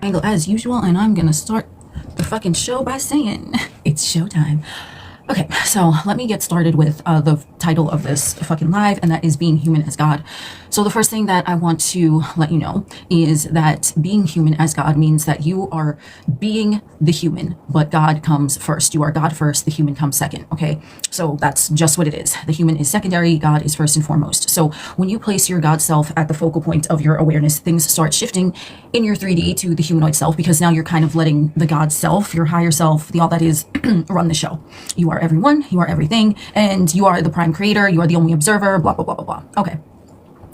Angle as usual, and I'm gonna start the fucking show by saying it's showtime. Okay, so let me get started with the title of this fucking live, and that is Being Human as God. So the first thing that I want to let you know is that being human as God means that you are being the human, but God comes first. You are God first, the human comes second, okay? So that's just what it is. The human is secondary, God is first and foremost. So when you place your God self at the focal point of your awareness, things start shifting in your 3D to the humanoid self, because now you're kind of letting the God self, your higher self, the all that is, run the show. You are everyone, you are everything, and you are the prime creator, you are the only observer, blah, blah, blah, blah, blah. Okay.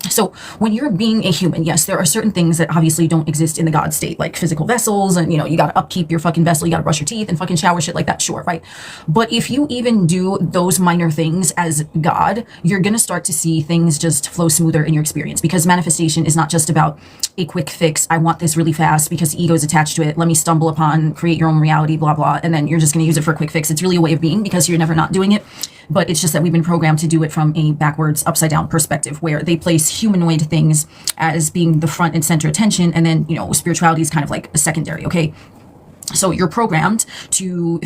So when you're being a human, yes, there are certain things that obviously don't exist in the God state, like physical vessels, and you got to upkeep your fucking vessel, you got to brush your teeth and fucking shower, shit like that, sure, right? But if you even do those minor things as God, you're going to start to see things just flow smoother in your experience, because manifestation is not just about a quick fix. I want this really fast because the ego is attached to it. Let me stumble upon, create your own reality, blah, blah. And then you're just going to use it for a quick fix. It's really a way of being, because you're never not doing it. But it's just that we've been programmed to do it from a backwards, upside down perspective, where they place humanoid things as being the front and center attention. And then, spirituality is kind of like a secondary. Okay. So you're programmed to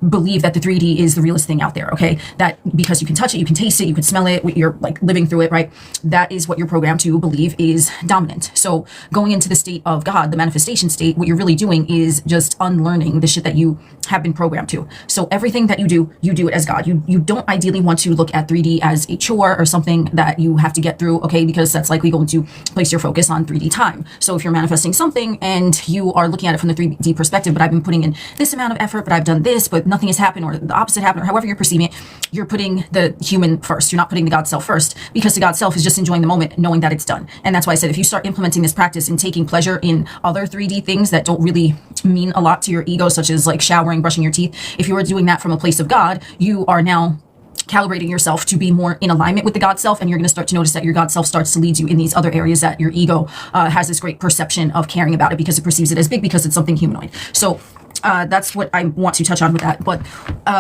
believe that the 3D is the realest thing out there, okay? That because you can touch it, you can taste it, you can smell it, you're like living through it, right? That is what you're programmed to believe is dominant. So going into the state of God, the manifestation state, what you're really doing is just unlearning the shit that you have been programmed to. So everything that you do it as God. You don't ideally want to look at 3D as a chore or something that you have to get through, okay? Because that's likely going to place your focus on 3D time. So if you're manifesting something and you are looking at it from the 3D perspective, but I've been putting in this amount of effort, but I've done this, but nothing has happened, or the opposite happened, or however you're perceiving it, you're putting the human first. You're not putting the God self first, because the God self is just enjoying the moment, knowing that it's done. And that's why I said, if you start implementing this practice and taking pleasure in other 3D things that don't really mean a lot to your ego, such as like showering, brushing your teeth, if you are doing that from a place of God, you are now calibrating yourself to be more in alignment with the God self, and you're going to start to notice that your God self starts to lead you in these other areas that your ego has this great perception of caring about it, because it perceives it as big, because it's something humanoid. So that's what I want to touch on with that. But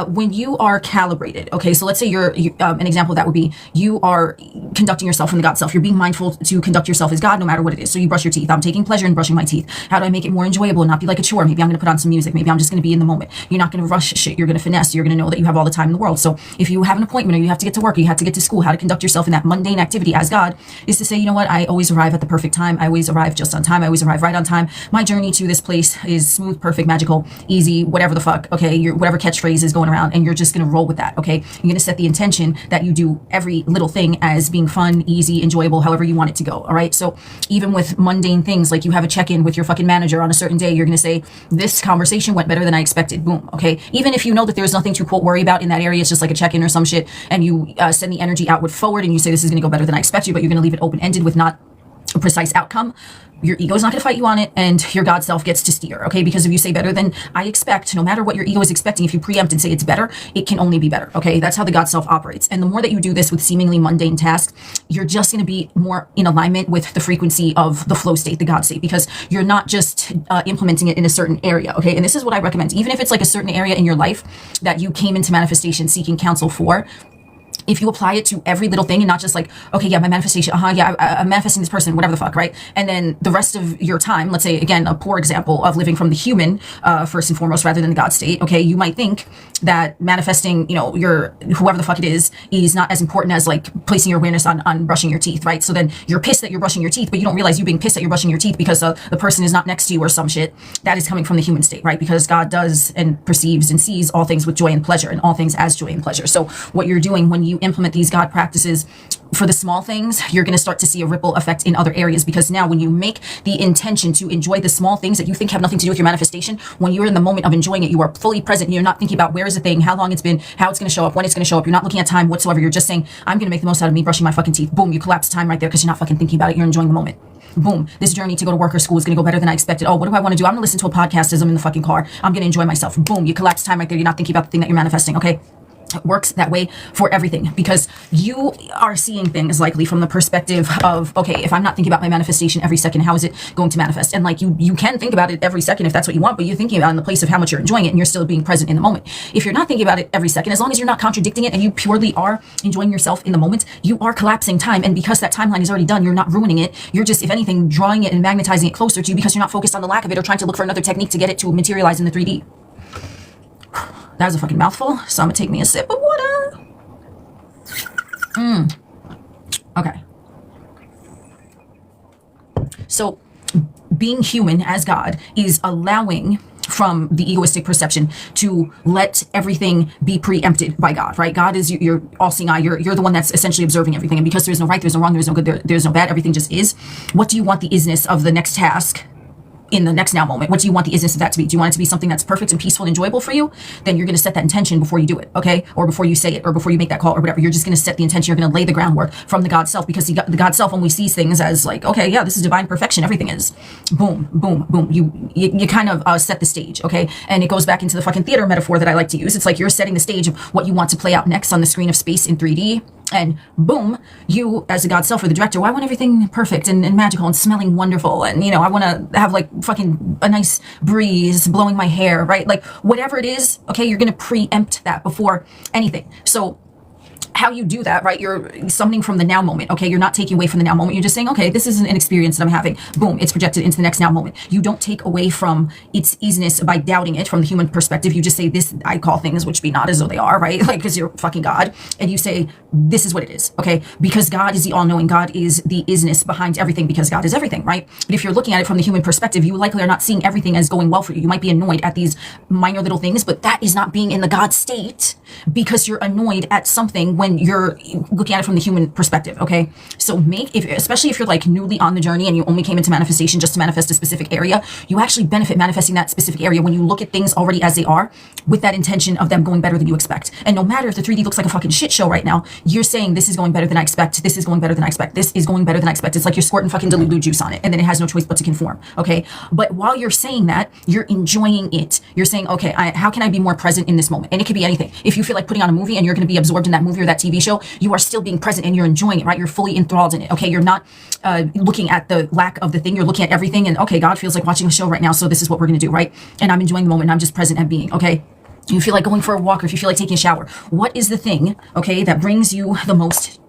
when you are calibrated, okay, so let's say an example of that would be you are conducting yourself from the God self. You're being mindful to conduct yourself as God, no matter what it is. So you brush your teeth. I'm taking pleasure in brushing my teeth. How do I make it more enjoyable and not be like a chore? Maybe I'm going to put on some music. Maybe I'm just going to be in the moment. You're not going to rush shit. You're going to finesse. You're going to know that you have all the time in the world. So if you have an appointment, or you have to get to work, or you have to get to school, how to conduct yourself in that mundane activity as God is to say, you know what? I always arrive at the perfect time. I always arrive just on time. I always arrive right on time. My journey to this place is smooth, perfect, magical, easy, whatever the fuck, okay? Whatever catchphrase is going around, and you're just going to roll with that, okay? You're going to set the intention that you do every little thing as being fun, easy, enjoyable, however you want it to go, all right? So even with mundane things, like you have a check-in with your fucking manager on a certain day, you're going to say, this conversation went better than I expected, boom, okay? Even if you know that there's nothing to, quote, worry about in that area, it's just like a check-in or some shit, and you send the energy outward forward, and you say, this is going to go better than I expected, but you're going to leave it open-ended with not a precise outcome. Your ego is not going to fight you on it, and your God self gets to steer, okay? Because if you say better than I expect, no matter what your ego is expecting, if you preempt and say it's better, it can only be better, okay? That's how the God self operates. And the more that you do this with seemingly mundane tasks, you're just going to be more in alignment with the frequency of the flow state, the God state, because you're not just implementing it in a certain area, okay? And this is what I recommend. Even if it's like a certain area in your life that you came into manifestation seeking counsel for, if you apply it to every little thing and not just like, okay, yeah, my manifestation, I'm manifesting this person, whatever the fuck, right? And then the rest of your time, let's say, again, a poor example of living from the human first and foremost rather than the God state, okay, you might think that manifesting, your whoever the fuck it is not as important as like placing your awareness on brushing your teeth, right? So then you're pissed that you're brushing your teeth, but you don't realize you being pissed that you're brushing your teeth because the person is not next to you or some shit. That is coming from the human state, right? Because God does and perceives and sees all things with joy and pleasure, and all things as joy and pleasure. So what you're doing when you implement these God practices for the small things, you're going to start to see a ripple effect in other areas, because now when you make the intention to enjoy the small things that you think have nothing to do with your manifestation, when you're in the moment of enjoying it, you are fully present. You're not thinking about where is the thing, how long it's been, how it's going to show up, when it's going to show up. You're not looking at time whatsoever. You're just saying, I'm going to make the most out of me brushing my fucking teeth. Boom, you collapse time right there, because you're not fucking thinking about it. You're enjoying the moment. Boom, this journey to go to work or school is going to go better than I expected. Oh, what do I want to do? I'm going to listen to a podcast as I'm in the fucking car. I'm going to enjoy myself. Boom, you collapse time right there. You're not thinking about the thing that you're manifesting, okay? It works that way for everything, because you are seeing things likely from the perspective of, okay, if I'm not thinking about my manifestation every second, how is it going to manifest? And like you can think about it every second if that's what you want, but you're thinking about it in the place of how much you're enjoying it, and you're still being present in the moment. If you're not thinking about it every second, as long as you're not contradicting it and you purely are enjoying yourself in the moment, you are collapsing time. And because that timeline is already done, you're not ruining it. You're just, if anything, drawing it and magnetizing it closer to you, because you're not focused on the lack of it or trying to look for another technique to get it to materialize in the 3D. That was a fucking mouthful, so I'm gonna take me a sip of water. Okay. So being human as God is allowing from the egoistic perception to let everything be preempted by God, right? God is your all-seeing eye. You're the one that's essentially observing everything. And because there's no right, there's no wrong, there's no good, there's no bad, everything just is. What do you want the isness of the next task in the next now moment? What do you want the isness of that to be? Do you want it to be something that's perfect and peaceful and enjoyable for you? Then you're going to set that intention before you do it, okay? Or before you say it, or before you make that call, or whatever. You're just going to set the intention. You're going to lay the groundwork from the God self, because the God self only sees things as like, okay, yeah, this is divine perfection. Everything is boom, boom, boom. You kind of set the stage, okay? And it goes back into the fucking theater metaphor that I like to use. It's like you're setting the stage of what you want to play out next on the screen of space in 3D. And boom, you as a God self or the director, well, I want everything perfect and magical and smelling wonderful. And, you know, I want to have like fucking a nice breeze blowing my hair, right? Like whatever it is, okay, you're going to preempt that before anything. So how you do that, right? You're summoning from the now moment, okay? You're not taking away from the now moment. You're just saying, okay, this is an experience that I'm having. Boom, it's projected into the next now moment. You don't take away from its easiness by doubting it from the human perspective. You just say, this, I call things which be not as though they are, right? Like, because you're fucking God. And you say, this is what it is, okay? Because God is the all-knowing. God is the isness behind everything, because God is everything, right? But if you're looking at it from the human perspective, you likely are not seeing everything as going well for you. You might be annoyed at these minor little things, but that is not being in the God state, because you're annoyed at something when you're looking at it from the human perspective, okay? So especially if you're like newly on the journey and you only came into manifestation just to manifest a specific area, you actually benefit manifesting that specific area when you look at things already as they are with that intention of them going better than you expect. And no matter if the 3D looks like a fucking shit show right now, you're saying, this is going better than I expect, this is going better than I expect, this is going better than I expect. It's like you're squirting fucking Delulu juice on it, and then it has no choice but to conform, okay? But while you're saying that, you're enjoying it. You're saying, okay, how can I be more present in this moment? And it could be anything. If you feel like putting on a movie and you're going to be absorbed in that movie or that TV show, you are still being present and you're enjoying it, right? You're fully enthralled in it, okay? You're not looking at the lack of the thing. You're looking at everything and, okay, God feels like watching a show right now, so this is what we're going to do, right? And I'm enjoying the moment. And I'm just present and being, okay? You feel like going for a walk, or if you feel like taking a shower, what is the thing, okay, that brings you the most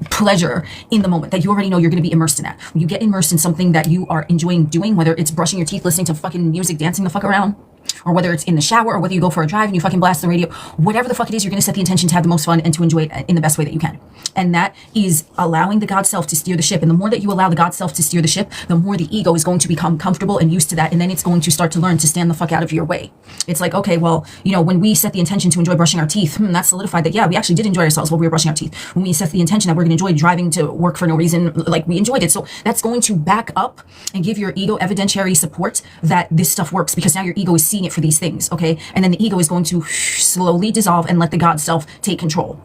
pleasure in the moment, that you already know you're going to be immersed in that? When you get immersed in something that you are enjoying doing, whether it's brushing your teeth, listening to fucking music, dancing the fuck around, or whether it's in the shower, or whether you go for a drive and you fucking blast the radio, whatever the fuck it is, you're going to set the intention to have the most fun and to enjoy it in the best way that you can. And that is allowing the God self to steer the ship. And the more that you allow the God self to steer the ship, the more the ego is going to become comfortable and used to that. And then it's going to start to learn to stand the fuck out of your way. It's like, okay, well, you know, when we set the intention to enjoy brushing our teeth, that's solidified that, yeah, we actually did enjoy ourselves while we were brushing our teeth. When we set the intention that we're going to enjoy driving to work for no reason, like we enjoyed it. So that's going to back up and give your ego evidentiary support that this stuff works, because now your ego is seeing it for these things, okay? And then the ego is going to slowly dissolve and let the God self take control.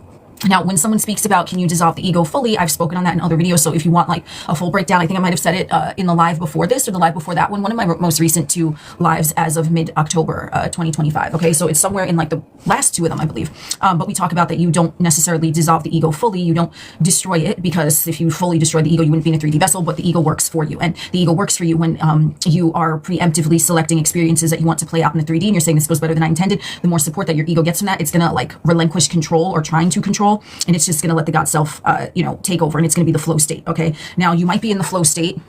Now, when someone speaks about, can you dissolve the ego fully? I've spoken on that in other videos. So if you want like a full breakdown, I think I might have said it in the live before this or the live before that one of my most recent 2 lives as of mid-October 2025. Okay, so it's somewhere in like the last 2 of them, I believe. But we talk about that you don't necessarily dissolve the ego fully. You don't destroy it, because if you fully destroy the ego, you wouldn't be in a 3D vessel, but the ego works for you. And the ego works for you when you are preemptively selecting experiences that you want to play out in the 3D, and you're saying this goes better than I intended. The more support that your ego gets from that, it's going to like relinquish control, or trying to control, and it's just going to let the God self, take over, and it's going to be the flow state. Okay. Now you might be in the flow state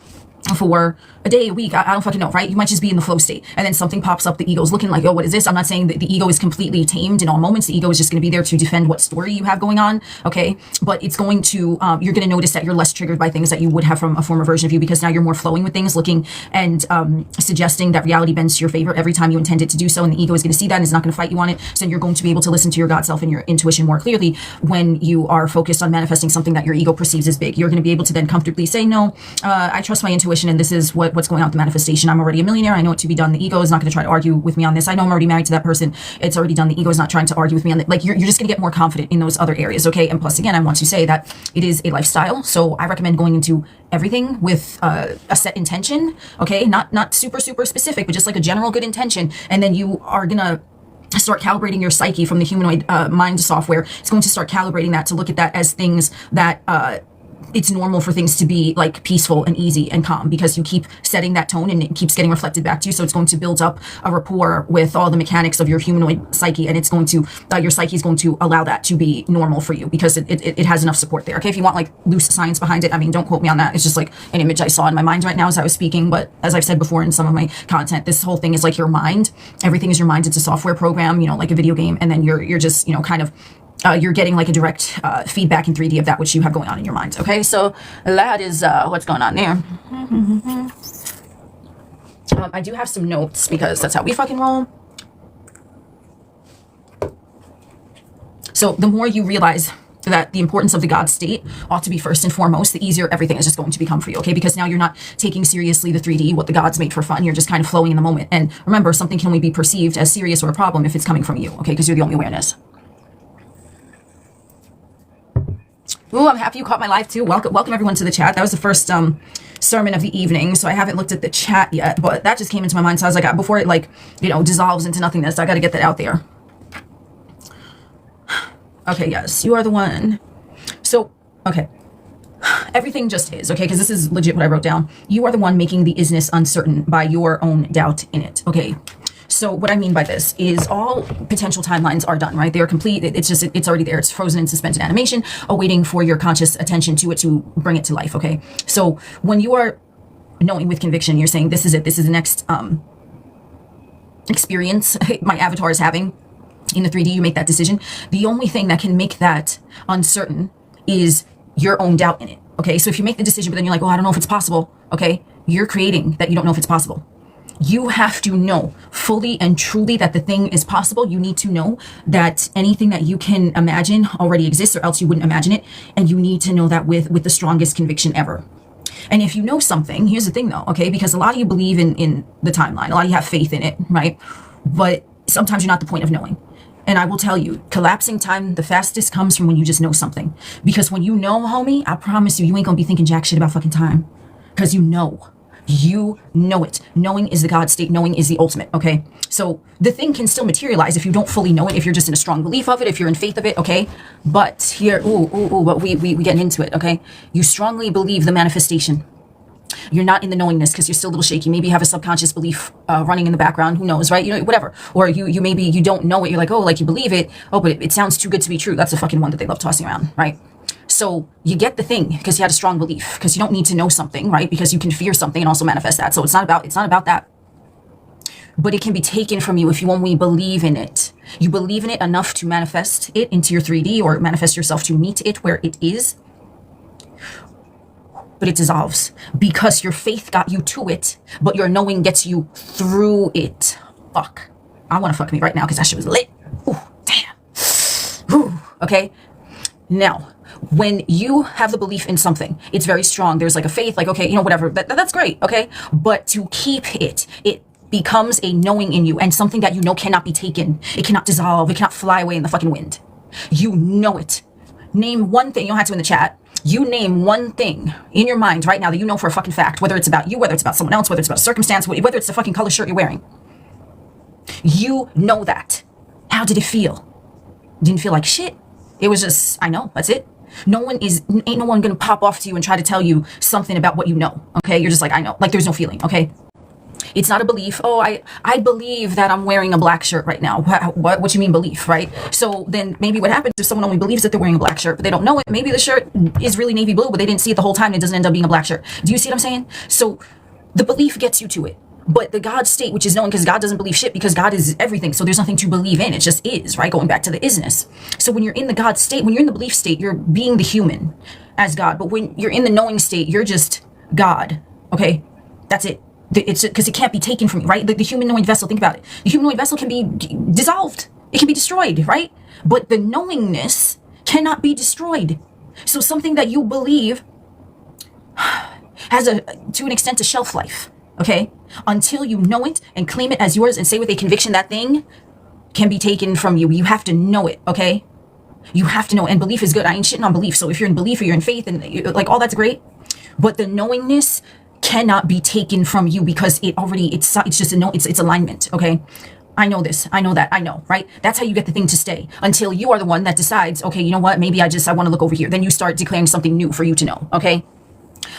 for a day, a week, I don't fucking know, right? You might just be in the flow state, and then something pops up, the ego's looking like, oh, what is this? I'm not saying that the ego is completely tamed in all moments. The ego is just going to be there to defend what story you have going on, okay? But it's going to, you're going to notice that you're less triggered by things that you would have from a former version of you, because now you're more flowing with things, looking and suggesting that reality bends to your favor every time you intend it to do so, and the ego is going to see that and is not going to fight you on it. So then you're going to be able to listen to your God self and your intuition more clearly when you are focused on manifesting something that your ego perceives as big. You're going to be able to then comfortably say, no, I trust my intuition, and this is what's going on with the manifestation. I'm already a millionaire. I know it to be done. The ego is not going to try to argue with me on this. I know I'm already married to that person. It's already done. The ego is not trying to argue with me on that. Like you're just going to get more confident in those other areas. Okay. And plus, again, I want to say that it is a lifestyle. So I recommend going into everything with a set intention. Okay. Not super, super specific, but just like a general good intention. And then you are going to start calibrating your psyche from the humanoid mind software. It's going to start calibrating that to look at that as things that it's normal for things to be like peaceful and easy and calm, because you keep setting that tone and it keeps getting reflected back to you. So it's going to build up a rapport with all the mechanics of your humanoid psyche, and it's going to your psyche is going to allow that to be normal for you, because it has enough support there. Okay, if you want like loose science behind it, I mean, don't quote me on that. It's just like an image I saw in my mind right now as I was speaking. But as I've said before in some of my content, this whole thing is like your mind. Everything is your mind. It's a software program, you know, like a video game, and then you're just, you know, kind of you're getting like a direct feedback in 3D of that which you have going on in your mind. Okay, so that is what's going on there. I do have some notes because that's how we fucking roll. So the more you realize that the importance of the God state ought to be first and foremost, the easier everything is just going to become for you, okay? Because now you're not taking seriously the 3D, what the gods made for fun. You're just kind of flowing in the moment. And remember, something can only be perceived as serious or a problem if it's coming from you, okay? Because you're the only awareness. Ooh, I'm happy you caught my live too. Welcome everyone to the chat. That was the first sermon of the evening, so I haven't looked at the chat yet, but that just came into my mind. So I was like, before it like, you know, dissolves into nothingness, I got to get that out there. Okay, yes, you are the one. So, okay. Everything just is, okay? Because this is legit what I wrote down. You are the one making the isness uncertain by your own doubt in it, okay? So what I mean by this is all potential timelines are done, right? They are complete. It's just, it's already there. It's frozen in suspended animation, awaiting for your conscious attention to it to bring it to life, okay? So when you are knowing with conviction, you're saying, this is it. This is the next experience my avatar is having in the 3D. You make that decision. The only thing that can make that uncertain is your own doubt in it, okay? So if you make the decision, but then you're like, oh, I don't know if it's possible, okay? You're creating that you don't know if it's possible. You have to know fully and truly that the thing is possible. You need to know that anything that you can imagine already exists, or else you wouldn't imagine it. And you need to know that with the strongest conviction ever. And if you know something, here's the thing though, okay? Because a lot of you believe in the timeline. A lot of you have faith in it, right? But sometimes you're not the point of knowing. And I will tell you, collapsing time the fastest comes from when you just know something. Because when you know, homie, I promise you, you ain't gonna be thinking jack shit about fucking time. Because you know. You know it. Knowing is the God state. Knowing is the ultimate, okay? So the thing can still materialize if you don't fully know it, if you're just in a strong belief of it, if you're in faith of it, okay? But here, but we getting into it, okay? You strongly believe the manifestation. You're not in the knowingness because you're still a little shaky. Maybe you have a subconscious belief running in the background. Who knows, right? You know, whatever. Or you maybe you don't know it. You're like, oh, like you believe it. Oh, but it sounds too good to be true. That's a fucking one that they love tossing around, right? So you get the thing because you had a strong belief, because you don't need to know something, right? Because you can fear something and also manifest that. So it's not about that. But it can be taken from you if you only believe in it. You believe in it enough to manifest it into your 3D, or manifest yourself to meet it where it is. But it dissolves because your faith got you to it, but your knowing gets you through it. Fuck. I want to fuck me right now because that shit was lit. Ooh, damn. Ooh, okay. Now, when you have the belief in something, it's very strong. There's like a faith, like, okay, you know, whatever. That's great, okay? But to keep it becomes a knowing in you, and something that you know cannot be taken. It cannot dissolve. It cannot fly away in the fucking wind. You know it. Name one thing. You don't have to in the chat. You name one thing in your mind right now that you know for a fucking fact, whether it's about you, whether it's about someone else, whether it's about a circumstance, whether it's the fucking color shirt you're wearing. You know that. How did it feel? Didn't feel like shit. It was just, I know, that's it. Ain't no one gonna pop off to you and try to tell you something about what you know, okay? You're just like, I know, like there's no feeling, okay? It's not a belief. Oh, I believe that I'm wearing a black shirt right now. What you mean belief, right? So then maybe what happens if someone only believes that they're wearing a black shirt, but they don't know it. Maybe the shirt is really navy blue, but they didn't see it the whole time and it doesn't end up being a black shirt. Do you see what I'm saying? So the belief gets you to it. But the God state, which is knowing, because God doesn't believe shit, because God is everything. So there's nothing to believe in. It just is, right? Going back to the isness. So when you're in the God state, when you're in the belief state, you're being the human as God. But when you're in the knowing state, you're just God. Okay? That's it. It's because it can't be taken from you, right? The human knowing vessel, think about it. The human knowing vessel can be dissolved. It can be destroyed, right? But the knowingness cannot be destroyed. So something that you believe has to an extent, a shelf life. Okay, until you know it and claim it as yours and say with a conviction that thing can be taken from you. You have to know it, okay? You have to know, and belief is good. I ain't shitting on belief. So if you're in belief or you're in faith and like all that's great, but the knowingness cannot be taken from you because it's just a no. It's alignment, okay? I know this, I know that, I know, right? That's how you get the thing to stay until you are the one that decides, okay, you know what? Maybe I want to look over here. Then you start declaring something new for you to know, okay?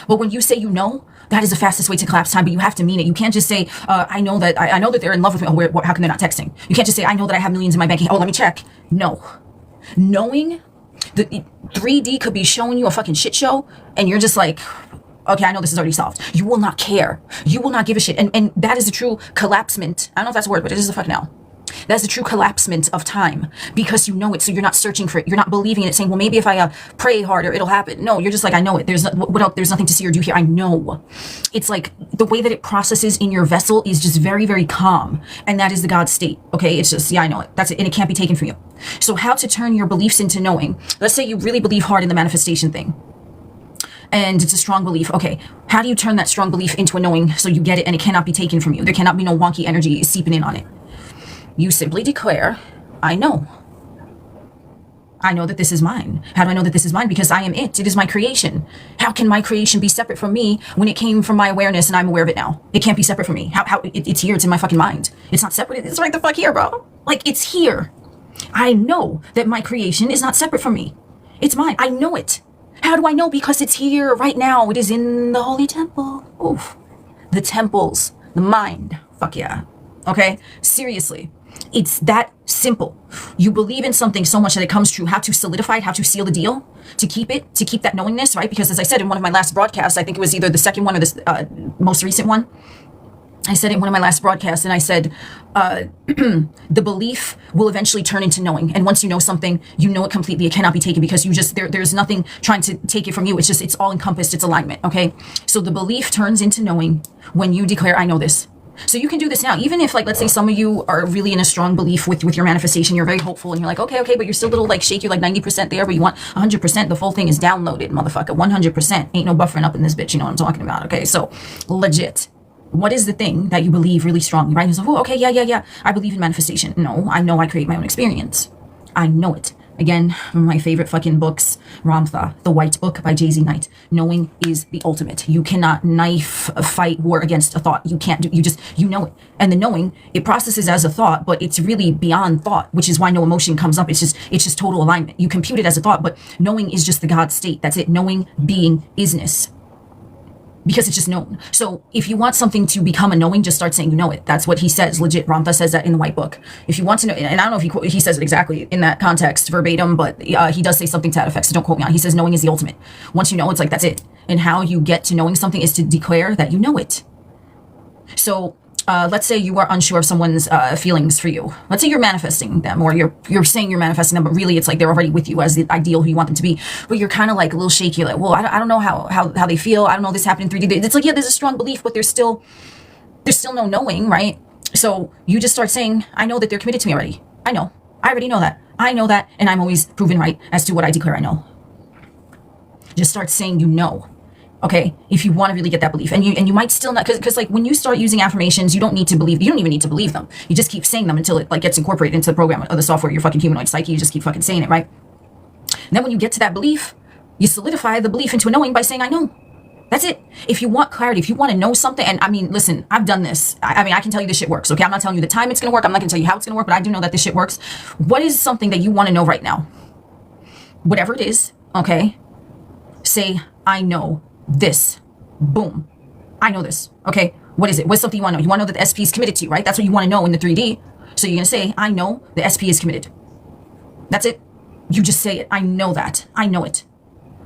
But when you say you know, that is the fastest way to collapse time, but you have to mean it. You can't just say, I know that they're in love with me. Oh, how come they're not texting? You can't just say, I know that I have millions in my bank account. Oh, let me check. No. Knowing, the 3D could be showing you a fucking shit show, and you're just like, okay, I know this is already solved. You will not care. You will not give a shit. And that is the true collapsement. I don't know if that's a word, but it is a fucking L. That's the true collapsement of time, because you know it. So you're not searching for it. You're not believing in it, saying, well, maybe if I pray harder, it'll happen. No, you're just like, I know it. There's nothing to see or do here. I know. It's like the way that it processes in your vessel is just very, very calm. And that is the God state. Okay. It's just, yeah, I know it. That's it. And it can't be taken from you. So how to turn your beliefs into knowing? Let's say you really believe hard in the manifestation thing, and it's a strong belief. Okay, how do you turn that strong belief into a knowing so you get it and it cannot be taken from you? There cannot be no wonky energy seeping in on it. You simply declare, I know. I know that this is mine. How do I know that this is mine? Because I am it. It is my creation. How can my creation be separate from me when it came from my awareness and I'm aware of it now? It can't be separate from me. It's here. It's in my fucking mind. It's not separate. It's right the fuck here, bro. Like, it's here. I know that my creation is not separate from me. It's mine. I know it. How do I know? Because it's here right now. It is in the holy temple. Oof. The temples, the mind. Fuck yeah. Okay? Seriously. It's that simple. You believe in something so much that it comes true. How to solidify it, how to seal the deal, to keep it, to keep that knowingness, right? Because as I said in one of my last broadcasts, I think it was either the second one or the most recent one, I said in one of my last broadcasts, and I said, the belief will eventually turn into knowing. And once you know something, you know it completely. It cannot be taken, because you just, there's nothing trying to take it from you. It's just, it's all encompassed. It's alignment. Okay. So the belief turns into knowing when you declare, I know this. So you can do this now, even if, like, let's say some of you are really in a strong belief with your manifestation. You're very hopeful and you're like, okay, but you're still a little like shaky, like 90% there, but you want 100%. The full thing is downloaded, motherfucker. 100%. Ain't no buffering up in this bitch. You know what I'm talking about. Okay. So legit. What is the thing that you believe really strongly, right? You're like, oh, okay, yeah. I believe in manifestation. No, I know I create my own experience. I know it. Again, one of my favorite fucking books, Ramtha, The White Book by Jay-Z Knight. Knowing is the ultimate. You cannot fight war against a thought. You can't do, you know it. And the knowing, it processes as a thought, but it's really beyond thought, which is why no emotion comes up. It's just total alignment. You compute it as a thought, but knowing is just the God state. That's it. Knowing, being, isness. Because it's just known. So if you want something to become a knowing, just start saying you know it. That's what he says. Legit, Ramtha says that in the White Book. If you want to know, and I don't know if he says it exactly in that context verbatim, but he does say something to that effect, so don't quote me on it. He says knowing is the ultimate. Once you know, it's like, that's it. And how you get to knowing something is to declare that you know it. So let's say you are unsure of someone's feelings for you. Let's say you're manifesting them, or you're saying you're manifesting them, but really it's like they're already with you as the ideal who you want them to be. But you're kind of like a little shaky, like, well, I don't know how they feel. I don't know this happened in 3D. It's like, yeah, there's a strong belief, but there's still no knowing, right? So you just start saying, I know that they're committed to me already. I know. I already know that. I know that, and I'm always proven right as to what I declare I know. Just start saying you know. Okay, if you want to really get that belief, and you might still not, because like when you start using affirmations, you don't even need to believe them. You just keep saying them until it like gets incorporated into the program of the software, your fucking humanoid psyche. You just keep fucking saying it, right? And then when you get to that belief, you solidify the belief into a knowing by saying I know. That's it. If you want clarity, if you want to know something, and I mean, listen, I've done this. I mean, I can tell you this shit works. Okay, I'm not telling you the time it's gonna work. I'm not gonna tell you how it's gonna work, but I do know that this shit works. What is something that you want to know right now? Whatever it is, okay? Say I know this. Boom. I know this. Okay. What is it? What's something you want to know? You want to know that the SP is committed to you, right? That's what you want to know in the 3D. So you're going to say, I know the SP is committed. That's it. You just say it. I know that. I know it.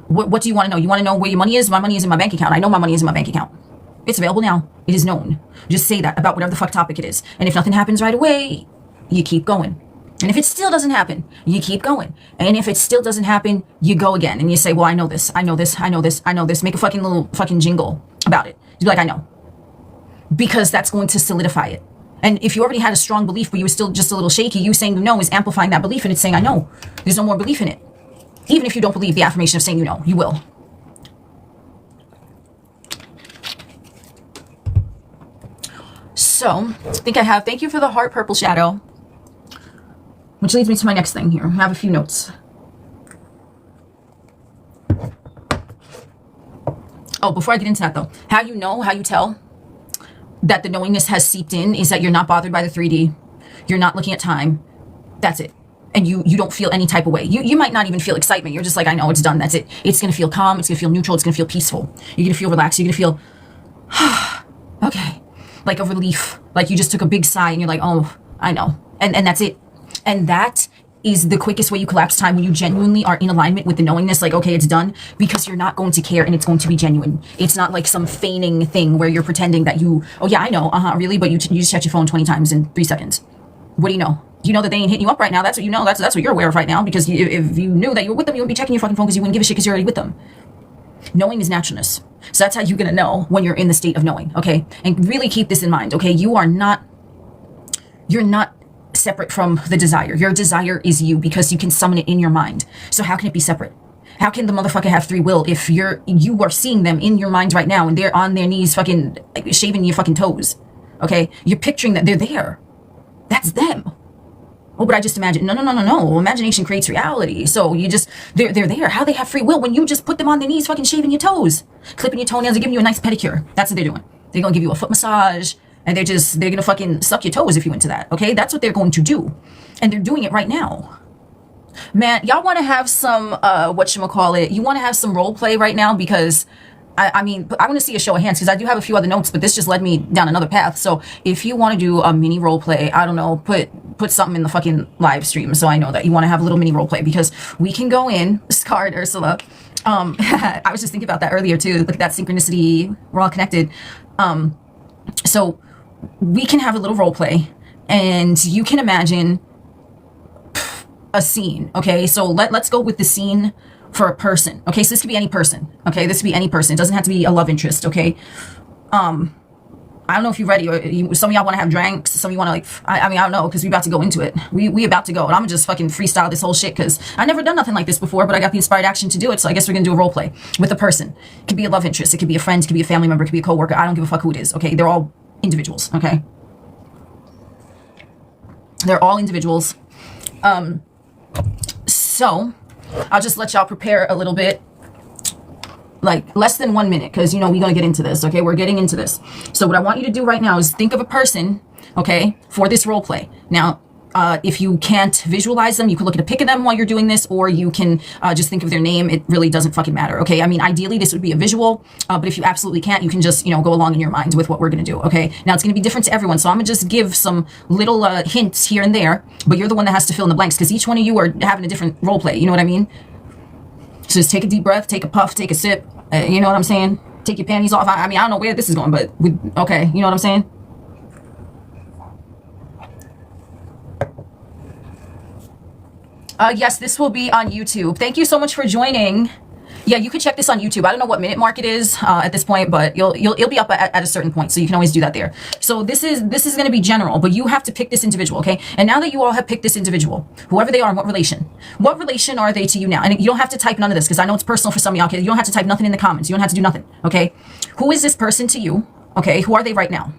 What do you want to know? You want to know where your money is? My money is in my bank account. I know my money is in my bank account. It's available now. It is known. Just say that about whatever the fuck topic it is. And if nothing happens right away, you keep going. And if it still doesn't happen, you keep going. And if it still doesn't happen, you go again. And you say, well, I know this. I know this. I know this. I know this. Make a fucking little fucking jingle about it. You'd be like, I know. Because that's going to solidify it. And if you already had a strong belief, but you were still just a little shaky, you saying you know is amplifying that belief, and it's saying, I know. There's no more belief in it. Even if you don't believe the affirmation of saying you know, you will. So, thank you for the heart purple shadow. Which leads me to my next thing here. I have a few notes. Oh, before I get into that though, how you tell that the knowingness has seeped in is that you're not bothered by the 3D. You're not looking at time. That's it. And you don't feel any type of way. You might not even feel excitement. You're just like, I know, it's done. That's it. It's going to feel calm. It's going to feel neutral. It's going to feel peaceful. You're going to feel relaxed. You're going to feel, okay, like a relief. Like you just took a big sigh and you're like, oh, I know. And that's it. And that is the quickest way you collapse time, when you genuinely are in alignment with the knowingness, like, okay, it's done, because you're not going to care and it's going to be genuine. It's not like some feigning thing where you're pretending that you, oh yeah, I know, really, but you just check your phone 20 times in 3 seconds. What do you know? You know that they ain't hitting you up right now. That's what you know. That's what you're aware of right now, because if you knew that you were with them, you wouldn't be checking your fucking phone, because you wouldn't give a shit, because you're already with them. Knowing is naturalness. So that's how you're going to know when you're in the state of knowing, okay? And really keep this in mind, okay? You're not separate from the desire. Your desire is you, because you can summon it in your mind. So how can it be separate? How can the motherfucker have free will if you are seeing them in your mind right now and they're on their knees fucking shaving your fucking toes? Okay? You're picturing that they're there. That's them. Oh, but I just imagine. No. Imagination creates reality. So they're there. How they have free will when you just put them on their knees fucking shaving your toes, clipping your toenails, and giving you a nice pedicure. That's what they're doing. They're going to give you a foot massage. And they're going to fucking suck your toes if you into that, okay? That's what they're going to do. And they're doing it right now. Man, y'all want to have some, whatchamacallit, you want to have some role play right now, because, I mean, I want to see a show of hands, because I do have a few other notes, but this just led me down another path. So if you want to do a mini role play, I don't know, put something in the fucking live stream so I know that you want to have a little mini role play, because we can go in, Scarred Ursula. I was just thinking about that earlier too. Look at that synchronicity. We're all connected. So we can have a little role play, and you can imagine a scene, okay? So let's go with the scene for a person, okay? So this could be any person, okay? This could be any person. It doesn't have to be a love interest, okay? I don't know if you're ready, or some of y'all want to have drinks, some of you want to, like, I mean, I don't know, because we about to go into it. We about to go, and I'm just fucking freestyle this whole shit, because I never done nothing like this before, but I got the inspired action to do it, so I guess we're gonna do a role play with a person. It could be a love interest, it could be a friend, it could be a family member, it could be a coworker. I don't give a fuck who it is, okay? They're all individuals, okay? They're all individuals. So I'll just let y'all prepare a little bit, like less than 1 minute, because, you know, we're going to get into this, okay? We're getting into this. So what I want you to do right now is think of a person, okay, for this role play. Now, if you can't visualize them, you can look at a pic of them while you're doing this, or you can just think of their name. It really doesn't fucking matter, okay? I mean, ideally, this would be a visual, but if you absolutely can't, you can just, you know, go along in your mind with what we're going to do, okay? Now, it's going to be different to everyone, so I'm going to just give some little hints here and there, but you're the one that has to fill in the blanks, because each one of you are having a different role play, you know what I mean? So just take a deep breath, take a puff, take a sip, you know what I'm saying? Take your panties off. I mean, I don't know where this is going, but okay, you know what I'm saying? Yes, this will be on YouTube. Thank you so much for joining. Yeah, you can check this on YouTube. I don't know what minute mark it is at this point, but you'll be up at a certain point, so you can always do that there. So this is going to be general, but you have to pick this individual, okay? And now that you all have picked this individual, whoever they are, and what relation are they to you now? And you don't have to type none of this, because I know it's personal for some of y'all. Okay, you don't have to type nothing in the comments. You don't have to do nothing, okay? Who is this person to you? Okay, who are they right now?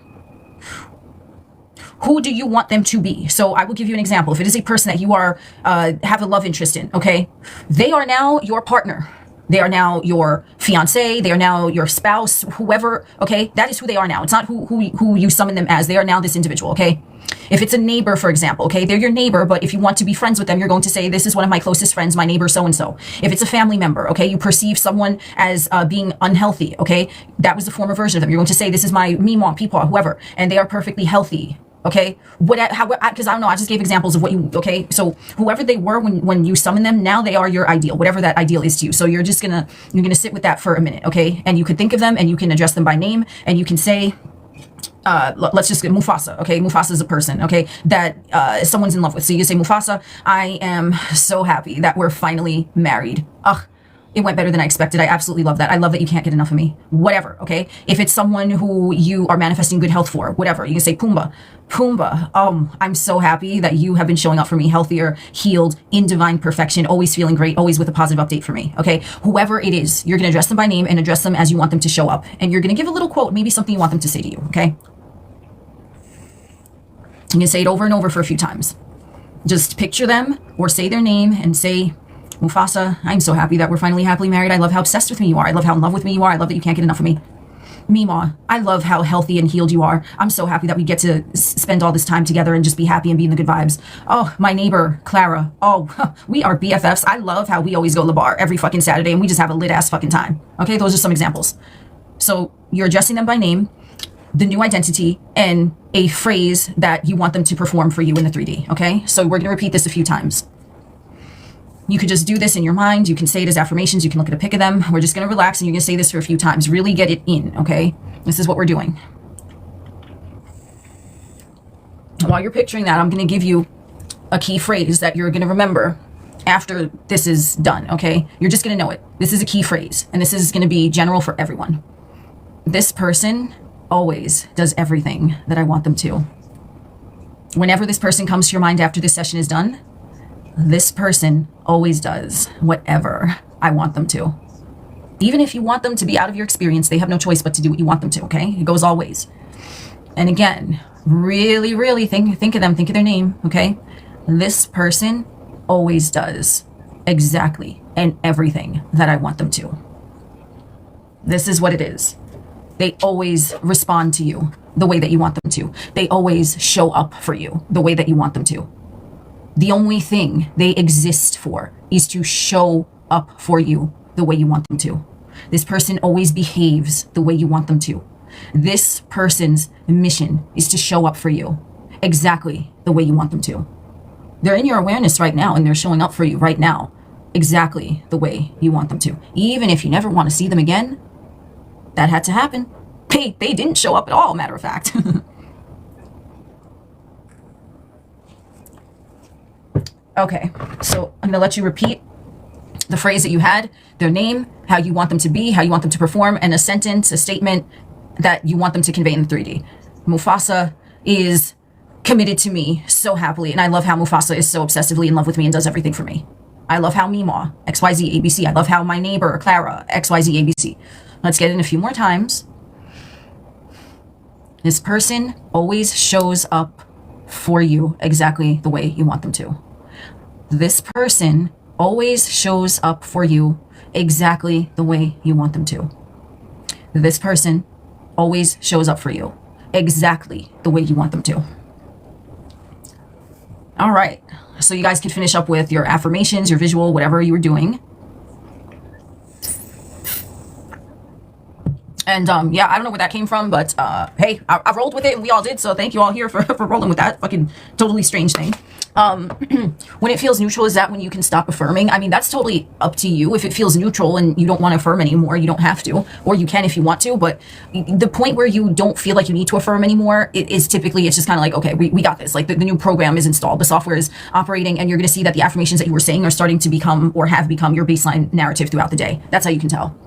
Who do you want them to be? So I will give you an example. If it is a person that you are have a love interest in, okay, they are now your partner. They are now your fiance. They are now your spouse, whoever, okay? That is who they are now. It's not who you summon them as. They are now this individual, okay? If it's a neighbor, for example, okay, they're your neighbor, but if you want to be friends with them, you're going to say, this is one of my closest friends, my neighbor so-and-so. If it's a family member, okay, you perceive someone as being unhealthy, okay? That was the former version of them. You're going to say, this is my Meemaw, Peepaw, whoever, and they are perfectly healthy. Okay, because I don't know, I just gave examples of what you, okay, so whoever they were when you summon them, now they are your ideal, whatever that ideal is to you. So you're gonna sit with that for a minute, okay? And you could think of them, and you can address them by name, and you can say, let's just get Mufasa, okay? Mufasa is a person, okay, that someone's in love with. So you can say, Mufasa, I am so happy that we're finally married. Ugh. It went better than I expected. I absolutely love that. I love that you can't get enough of me. Whatever, okay? If it's someone who you are manifesting good health for, whatever. You can say, Pumbaa. Pumbaa, I'm so happy that you have been showing up for me healthier, healed, in divine perfection, always feeling great, always with a positive update for me, okay? Whoever it is, you're going to address them by name and address them as you want them to show up. And you're going to give a little quote, maybe something you want them to say to you, okay? You can say it over and over for a few times. Just picture them or say their name and say, Mufasa, I'm so happy that we're finally happily married. I love how obsessed with me you are. I love how in love with me you are. I love that you can't get enough of me. Mima, I love how healthy and healed you are. I'm so happy that we get to spend all this time together and just be happy and be in the good vibes. Oh, my neighbor, Clara. Oh, we are BFFs. I love how we always go to the bar every fucking Saturday and we just have a lit ass fucking time. Okay, those are some examples. So you're addressing them by name, the new identity, and a phrase that you want them to perform for you in the 3D. Okay, so we're going to repeat this a few times. You could just do this in your mind. You can say it as affirmations. You can look at a pic of them. We're just going to relax and you're going to say this for a few times. Really get it in, okay? This is what we're doing. While you're picturing that, I'm going to give you a key phrase that you're going to remember after this is done, okay? You're just going to know it. This is a key phrase, and this is going to be general for everyone. This person always does everything that I want them to. Whenever this person comes to your mind after this session is done, this person always does whatever I want them to. Even if you want them to be out of your experience, they have no choice but to do what you want them to, okay? It goes always. And again, really, really think of them, think of their name, okay? This person always does exactly and everything that I want them to. This is what it is. They always respond to you the way that you want them to. They always show up for you the way that you want them to. The only thing they exist for is to show up for you the way you want them to. This person always behaves the way you want them to. This person's mission is to show up for you exactly the way you want them to. They're in your awareness right now and they're showing up for you right now exactly the way you want them to. Even if you never want to see them again, that had to happen. They didn't show up at all, matter of fact. Okay, so I'm gonna let you repeat the phrase that you had, their name, how you want them to be, how you want them to perform, and a sentence, a statement that you want them to convey in the 3D. Mufasa is committed to me so happily, and I love how Mufasa is so obsessively in love with me and does everything for me. I love how Mima, XYZ, ABC. I love how my neighbor, Clara, XYZ, ABC. Let's get it in a few more times. This person always shows up for you exactly the way you want them to. This person always shows up for you exactly the way you want them to. This person always shows up for you exactly the way you want them to. All right. So you guys can finish up with your affirmations, your visual, whatever you were doing. And yeah, I don't know where that came from, but hey, I rolled with it and we all did. So thank you all here for rolling with that fucking totally strange thing. When it feels neutral, is that when you can stop affirming? I mean, that's totally up to you. If it feels neutral and you don't want to affirm anymore, you don't have to, or you can if you want to. But the point where you don't feel like you need to affirm anymore, it is typically, it's just kind of like, okay, we got this. Like the new program is installed, the software is operating, and you're going to see that the affirmations that you were saying are starting to become or have become your baseline narrative throughout the day. That's how you can tell.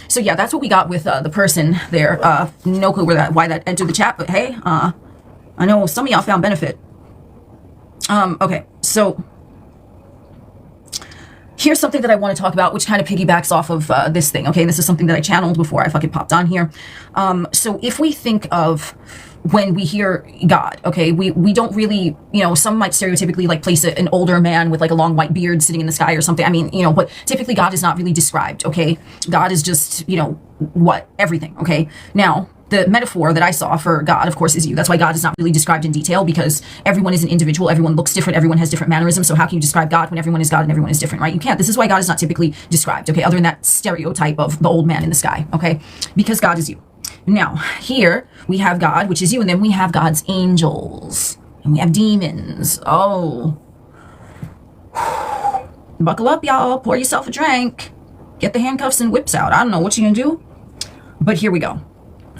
So yeah, that's what we got with the person there. No clue why that entered the chat, but hey, I know some of y'all found benefit. Okay, so here's something that I want to talk about, which kind of piggybacks off of this thing. Okay, this is something that I channeled before I fucking popped on here. So if we think of when we hear God, okay, we don't really, you know, some might stereotypically like place an older man with like a long white beard sitting in the sky or something. I mean, you know, but typically God is not really described, okay? God is just, you know, what? Everything, okay? Now, the metaphor that I saw for God, of course, is you. That's why God is not really described in detail, because everyone is an individual. Everyone looks different. Everyone has different mannerisms. So how can you describe God when everyone is God and everyone is different, right? You can't. This is why God is not typically described, okay, other than that stereotype of the old man in the sky, okay? Because God is you. Now, here we have God, which is you, and then we have God's angels, and we have demons. Oh. Buckle up, y'all. Pour yourself a drink. Get the handcuffs and whips out. I don't know what you're gonna do, but here we go.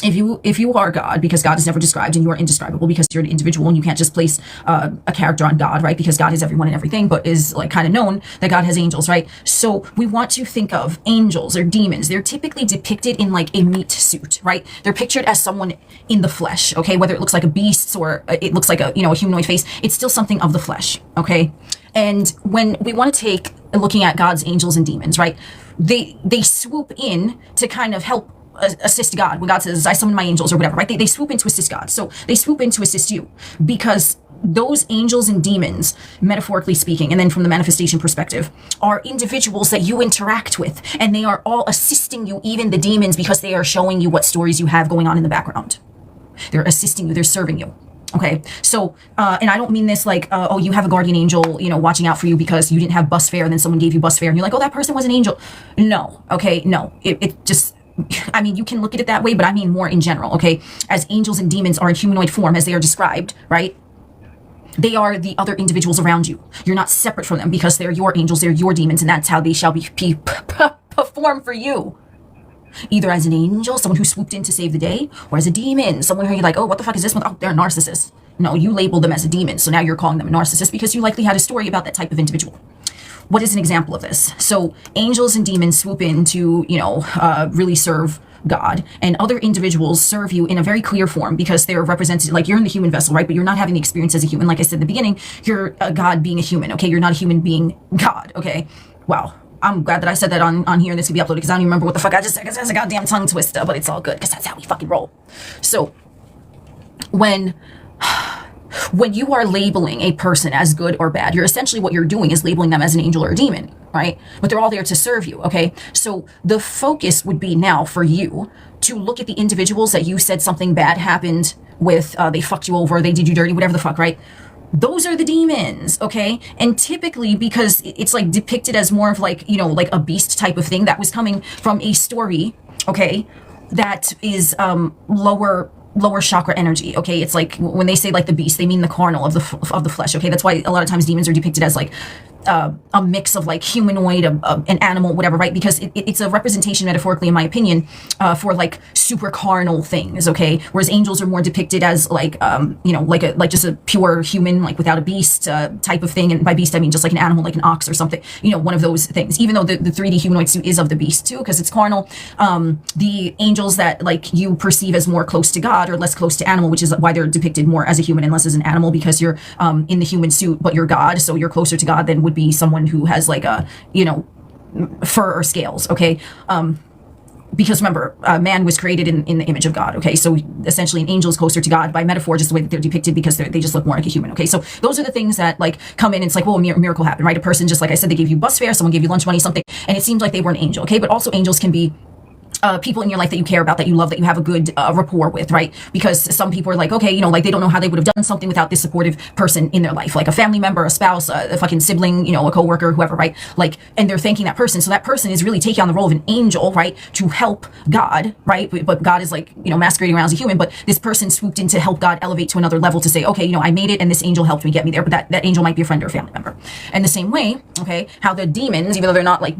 If you are God, because God is never described, and you are indescribable because you're an individual and you can't just place a character on God, right? Because God is everyone and everything, but is like kind of known that God has angels, right? So we want to think of angels or demons. They're typically depicted in like a meat suit, right? They're pictured as someone in the flesh, okay? Whether it looks like a beast or it looks like a, you know, a humanoid face, it's still something of the flesh, okay? And when we want to take looking at God's angels and demons, right? They swoop in to kind of help assist God. When God says, I summon my angels or whatever, right? They swoop in to assist God. So they swoop in to assist you because those angels and demons, metaphorically speaking, and then from the manifestation perspective, are individuals that you interact with, and they are all assisting you, even the demons, because they are showing you what stories you have going on in the background. They're assisting you, they're serving you. Okay, so, and I don't mean this like, oh, you have a guardian angel, you know, watching out for you because you didn't have bus fare and then someone gave you bus fare and you're like, oh, that person was an angel. No, okay, no, it just, I mean, you can look at it that way, but I mean more in general, okay? As angels and demons are in humanoid form, as they are described, right? They are the other individuals around you. You're not separate from them because they're your angels, they're your demons, and that's how they shall perform for you. Either as an angel, someone who swooped in to save the day, or as a demon, someone who you're like, oh, what the fuck is this one? Oh, they're a narcissist. No, you labeled them as a demon, so now you're calling them a narcissist because you likely had a story about that type of individual. What is an example of this? So angels and demons swoop in to, you know, really serve God, and other individuals serve you in a very clear form because they're represented, like you're in the human vessel, right? But you're not having the experience as a human. Like I said in the beginning, you're a God being a human, okay? You're not a human being God, okay? Wow. I'm glad that I said that on here and this can be uploaded because I don't even remember what the fuck I just said because that's a goddamn tongue twister, but it's all good because that's how we fucking roll. So when you are labeling a person as good or bad, you're essentially, what you're doing is labeling them as an angel or a demon, right? But they're all there to serve you, okay? So the focus would be now for you to look at the individuals that you said something bad happened with, they fucked you over, they did you dirty, whatever the fuck, right? Those are the demons, okay? And typically, because it's like depicted as more of like, you know, like a beast type of thing that was coming from a story, okay, that is lower chakra energy, okay? It's like when they say like the beast, they mean the carnal of the flesh, okay? That's why a lot of times demons are depicted as like a mix of like humanoid, an animal, whatever, right? Because it's a representation, metaphorically, in my opinion, for like super carnal things, okay? Whereas angels are more depicted as like, you know, like just a pure human, like without a beast type of thing. And by beast, I mean just like an animal, like an ox or something, you know, one of those things. Even though the 3D humanoid suit is of the beast too, because it's carnal, the angels that like you perceive as more close to God or less close to animal, which is why they're depicted more as a human and less as an animal, because you're in the human suit, but you're God, so you're closer to God than would be someone who has like a, you know, fur or scales, okay? Because remember, man was created in the image of God, okay? So essentially an angel is closer to God by metaphor, just the way that they're depicted, because they just look more like a human, okay? So those are the things that like come in, and it's like, well, a miracle happened, right? A person, just like I said, they gave you bus fare, someone gave you lunch money, something, and it seems like they were an angel, okay? But also angels can be people in your life that you care about, that you love, that you have a good rapport with, right? Because some people are like, okay, you know, like they don't know how they would have done something without this supportive person in their life, like a family member, a spouse, a fucking sibling, you know, a coworker, whoever, right? Like, and they're thanking that person. So that person is really taking on the role of an angel, right? To help God, right? But God is like, you know, masquerading around as a human, but this person swooped in to help God elevate to another level, to say, okay, you know, I made it and this angel helped me get me there. But that angel might be a friend or a family member. And the same way, okay, how the demons, even though they're not like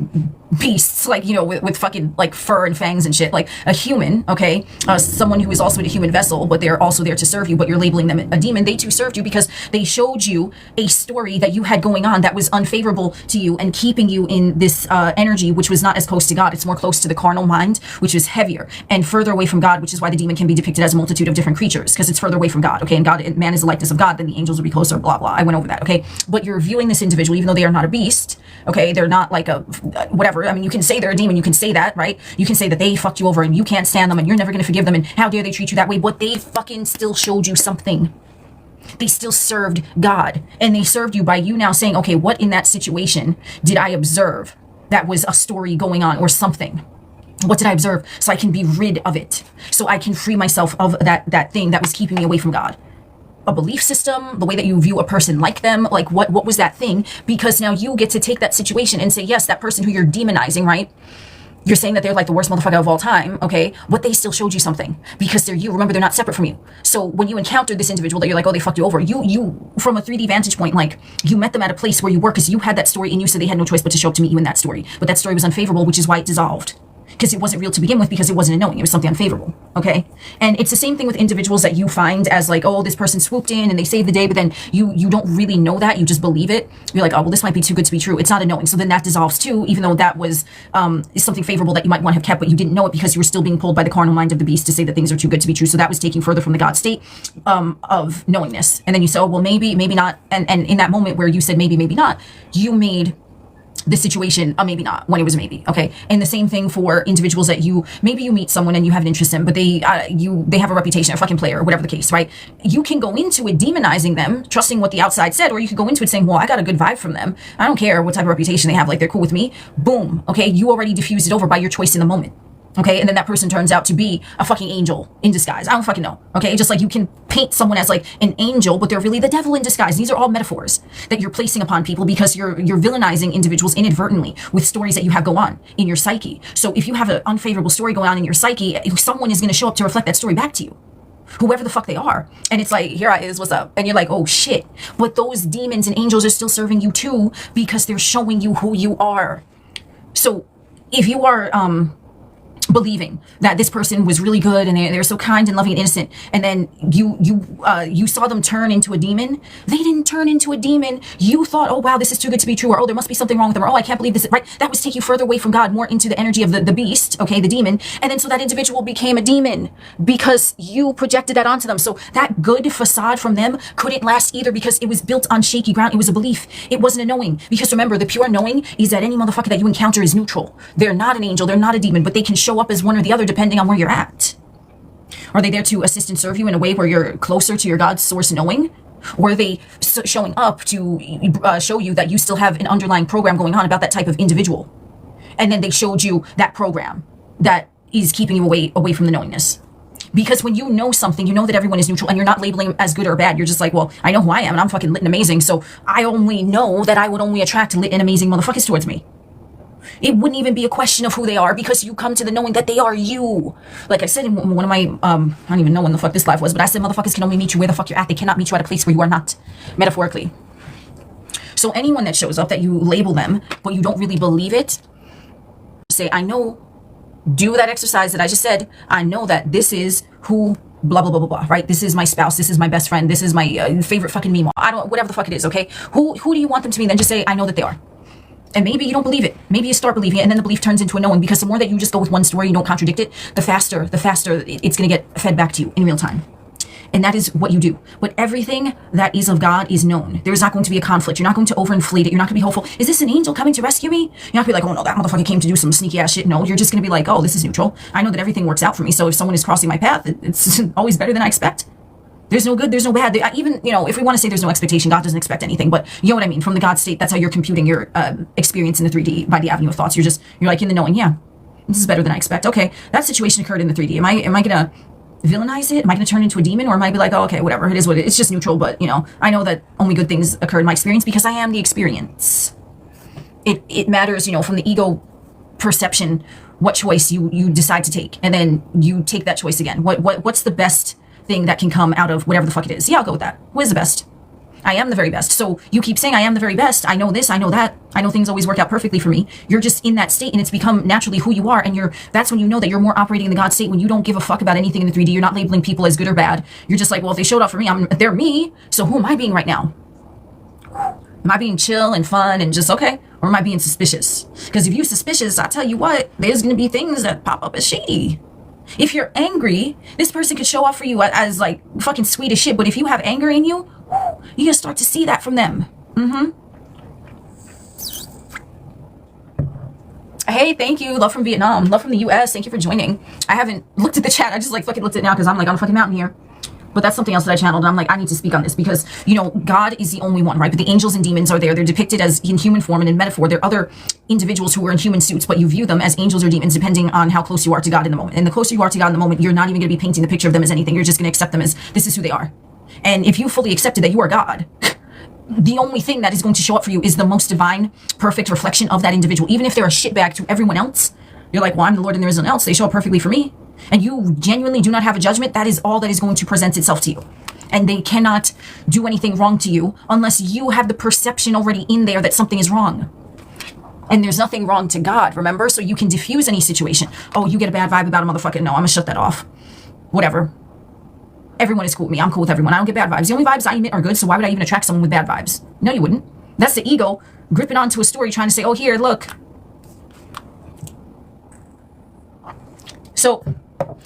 beasts, like, you know, with fucking like fur and fangs and shit, like a human, okay, someone who is also in a human vessel, but they're also there to serve you, but you're labeling them a demon. They too served you because they showed you a story that you had going on that was unfavorable to you and keeping you in this energy, which was not as close to God. It's more close to the carnal mind, which is heavier and further away from God, which is why the demon can be depicted as a multitude of different creatures, because it's further away from God, okay? And God, man is the likeness of God, then the angels will be closer, blah, blah. I went over that, okay? But you're viewing this individual, even though they are not a beast, okay? They're not like a whatever. I mean, you can say they're a demon, you can say that, right? You can say that they fucked you over and you can't stand them and you're never going to forgive them and how dare they treat you that way, but they fucking still showed you something. They still served God, and they served you by you now saying, okay, what in that situation did I observe that was a story going on or something? What did I observe so I can be rid of it, so I can free myself of that thing that was keeping me away from God? A belief system, the way that you view a person, like them, like what was that thing? Because now you get to take that situation and say, yes, that person who you're demonizing, right? You're saying that they're like the worst motherfucker of all time, okay? But they still showed you something because they're you. Remember, they're not separate from you. So when you encounter this individual that you're like, oh, they fucked you over, you from a 3D vantage point, like you met them at a place where you were because you had that story and you said they had no choice but to show up to meet you in that story. But that story was unfavorable, which is why it dissolved. Because it wasn't real to begin with, because it wasn't a knowing. It was something unfavorable, okay? And it's the same thing with individuals that you find as like, oh, this person swooped in and they saved the day, but then you don't really know that. You just believe it. You're like, oh, well, this might be too good to be true. It's not a knowing. So then that dissolves too, even though that was something favorable that you might want to have kept, but you didn't know it because you were still being pulled by the carnal mind of the beast to say that things are too good to be true. So that was taking further from the God state of knowingness. And then you say, oh, well, maybe not. And in that moment where you said maybe not, you made this situation, maybe not, when it was a maybe, okay? And the same thing for individuals that maybe you meet someone and you have an interest in, but they have a reputation, a fucking player, whatever the case, right? You can go into it demonizing them, trusting what the outside said, or you could go into it saying, well, I got a good vibe from them. I don't care what type of reputation they have, like they're cool with me. Boom, okay? You already diffused it over by your choice in the moment. Okay, and then that person turns out to be a fucking angel in disguise. I don't fucking know. Okay, just like you can paint someone as like an angel, but they're really the devil in disguise. These are all metaphors that you're placing upon people because you're villainizing individuals inadvertently with stories that you have go on in your psyche. So if you have an unfavorable story going on in your psyche, someone is going to show up to reflect that story back to you, whoever the fuck they are. And it's like, here I is, what's up? And you're like, oh shit. But those demons and angels are still serving you too because they're showing you who you are. So if you are believing that this person was really good and they're so kind and loving and innocent, and then you saw them turn into a demon. They didn't turn into a demon. You thought, oh wow, this is too good to be true, or oh, there must be something wrong with them, or oh, I can't believe this, right? That was take you further away from God, more into the energy of the beast, okay, the demon. And then so that individual became a demon because you projected that onto them. So that good facade from them couldn't last either because it was built on shaky ground. It was a belief. It wasn't a knowing. Because remember, the pure knowing is that any motherfucker that you encounter is neutral. They're not an angel, they're not a demon, but they can show up as one or the other depending on where you're at. Are they there to assist and serve you in a way where you're closer to your God's source knowing? Or are they showing up to show you that you still have an underlying program going on about that type of individual? And then they showed you that program that is keeping you away from the knowingness. Because when you know something, you know that everyone is neutral and you're not labeling as good or bad. You're just like, well, I know who I am and I'm fucking lit and amazing. So I only know that I would only attract lit and amazing motherfuckers towards me. It wouldn't even be a question of who they are because you come to the knowing that they are you. Like I said in one of my, I don't even know when the fuck this live was, but I said motherfuckers can only meet you where the fuck you're at. They cannot meet you at a place where you are not, metaphorically. So anyone that shows up that you label them, but you don't really believe it, say, I know, do that exercise that I just said. I know that this is who blah, blah, blah, blah, blah, right? This is my spouse. This is my best friend. This is my favorite fucking meme. I don't, whatever the fuck it is, okay? Who do you want them to be? Then just say, I know that they are. And maybe you don't believe it. Maybe you start believing it, and then the belief turns into a knowing, because the more that you just go with one story, you don't contradict it, the faster it's going to get fed back to you in real time. And that is what you do. But everything that is of God is known. There is not going to be a conflict. You're not going to overinflate it. You're not going to be hopeful. Is this an angel coming to rescue me? You're not going to be like, oh no, that motherfucker came to do some sneaky ass shit. No, you're just going to be like, oh, this is neutral. I know that everything works out for me. So if someone is crossing my path, it's always better than I expect. There's no good, there's no bad. Even, if we want to say there's no expectation, God doesn't expect anything. But you know what I mean? From the God state, that's how you're computing your experience in the 3D by the avenue of thoughts. You're like in the knowing, yeah, this is better than I expect. Okay, that situation occurred in the 3D. Am I going to villainize it? Am I going to turn into a demon? Or am I be like, oh, okay, whatever, it is what it is. It's just neutral, but, I know that only good things occur in my experience because I am the experience. It matters, from the ego perception, what choice you decide to take. And then you take that choice again. What's the best thing that can come out of whatever the fuck it is? Yeah, I'll go with that. What is the best? I am the very best. So you keep saying I am the very best. I know this, I know that. I know things always work out perfectly for me. You're just in that state and it's become naturally who you are. And that's when you know that you're more operating in the God state, when you don't give a fuck about anything in the 3D. You're not labeling people as good or bad. You're just like, well, if they showed up for me, they're me. So who am I being right now? Am I being chill and fun and just okay? Or am I being suspicious? Because if you're suspicious, I tell you what, there's going to be things that pop up as shady. If you're angry, this person could show up for you as like fucking sweet as shit. But if you have anger in you, you're gonna start to see that from them. Hey, thank you. Love from Vietnam. Love from the US. Thank you for joining. I haven't looked at the chat. I just like fucking looked at it now because I'm like on a fucking mountain here. But that's something else that I channeled, and I'm like, I need to speak on this because, God is the only one, right? But the angels and demons are there. They're depicted as in human form and in metaphor. They're other individuals who are in human suits, but you view them as angels or demons depending on how close you are to God in the moment. And the closer you are to God in the moment, you're not even going to be painting the picture of them as anything. You're just going to accept them as this is who they are. And if you fully accepted that you are God, the only thing that is going to show up for you is the most divine, perfect reflection of that individual. Even if they're a shitbag to everyone else, you're like, well, I'm the Lord and there is none else. They show up perfectly for me. And you genuinely do not have a judgment. That is all that is going to present itself to you. And they cannot do anything wrong to you unless you have the perception already in there that something is wrong. And there's nothing wrong to God, remember? So you can diffuse any situation. Oh, you get a bad vibe about a motherfucker. No, I'm gonna shut that off. Whatever. Everyone is cool with me. I'm cool with everyone. I don't get bad vibes. The only vibes I emit are good, so why would I even attract someone with bad vibes? No, you wouldn't. That's the ego gripping onto a story trying to say, oh, here, look. So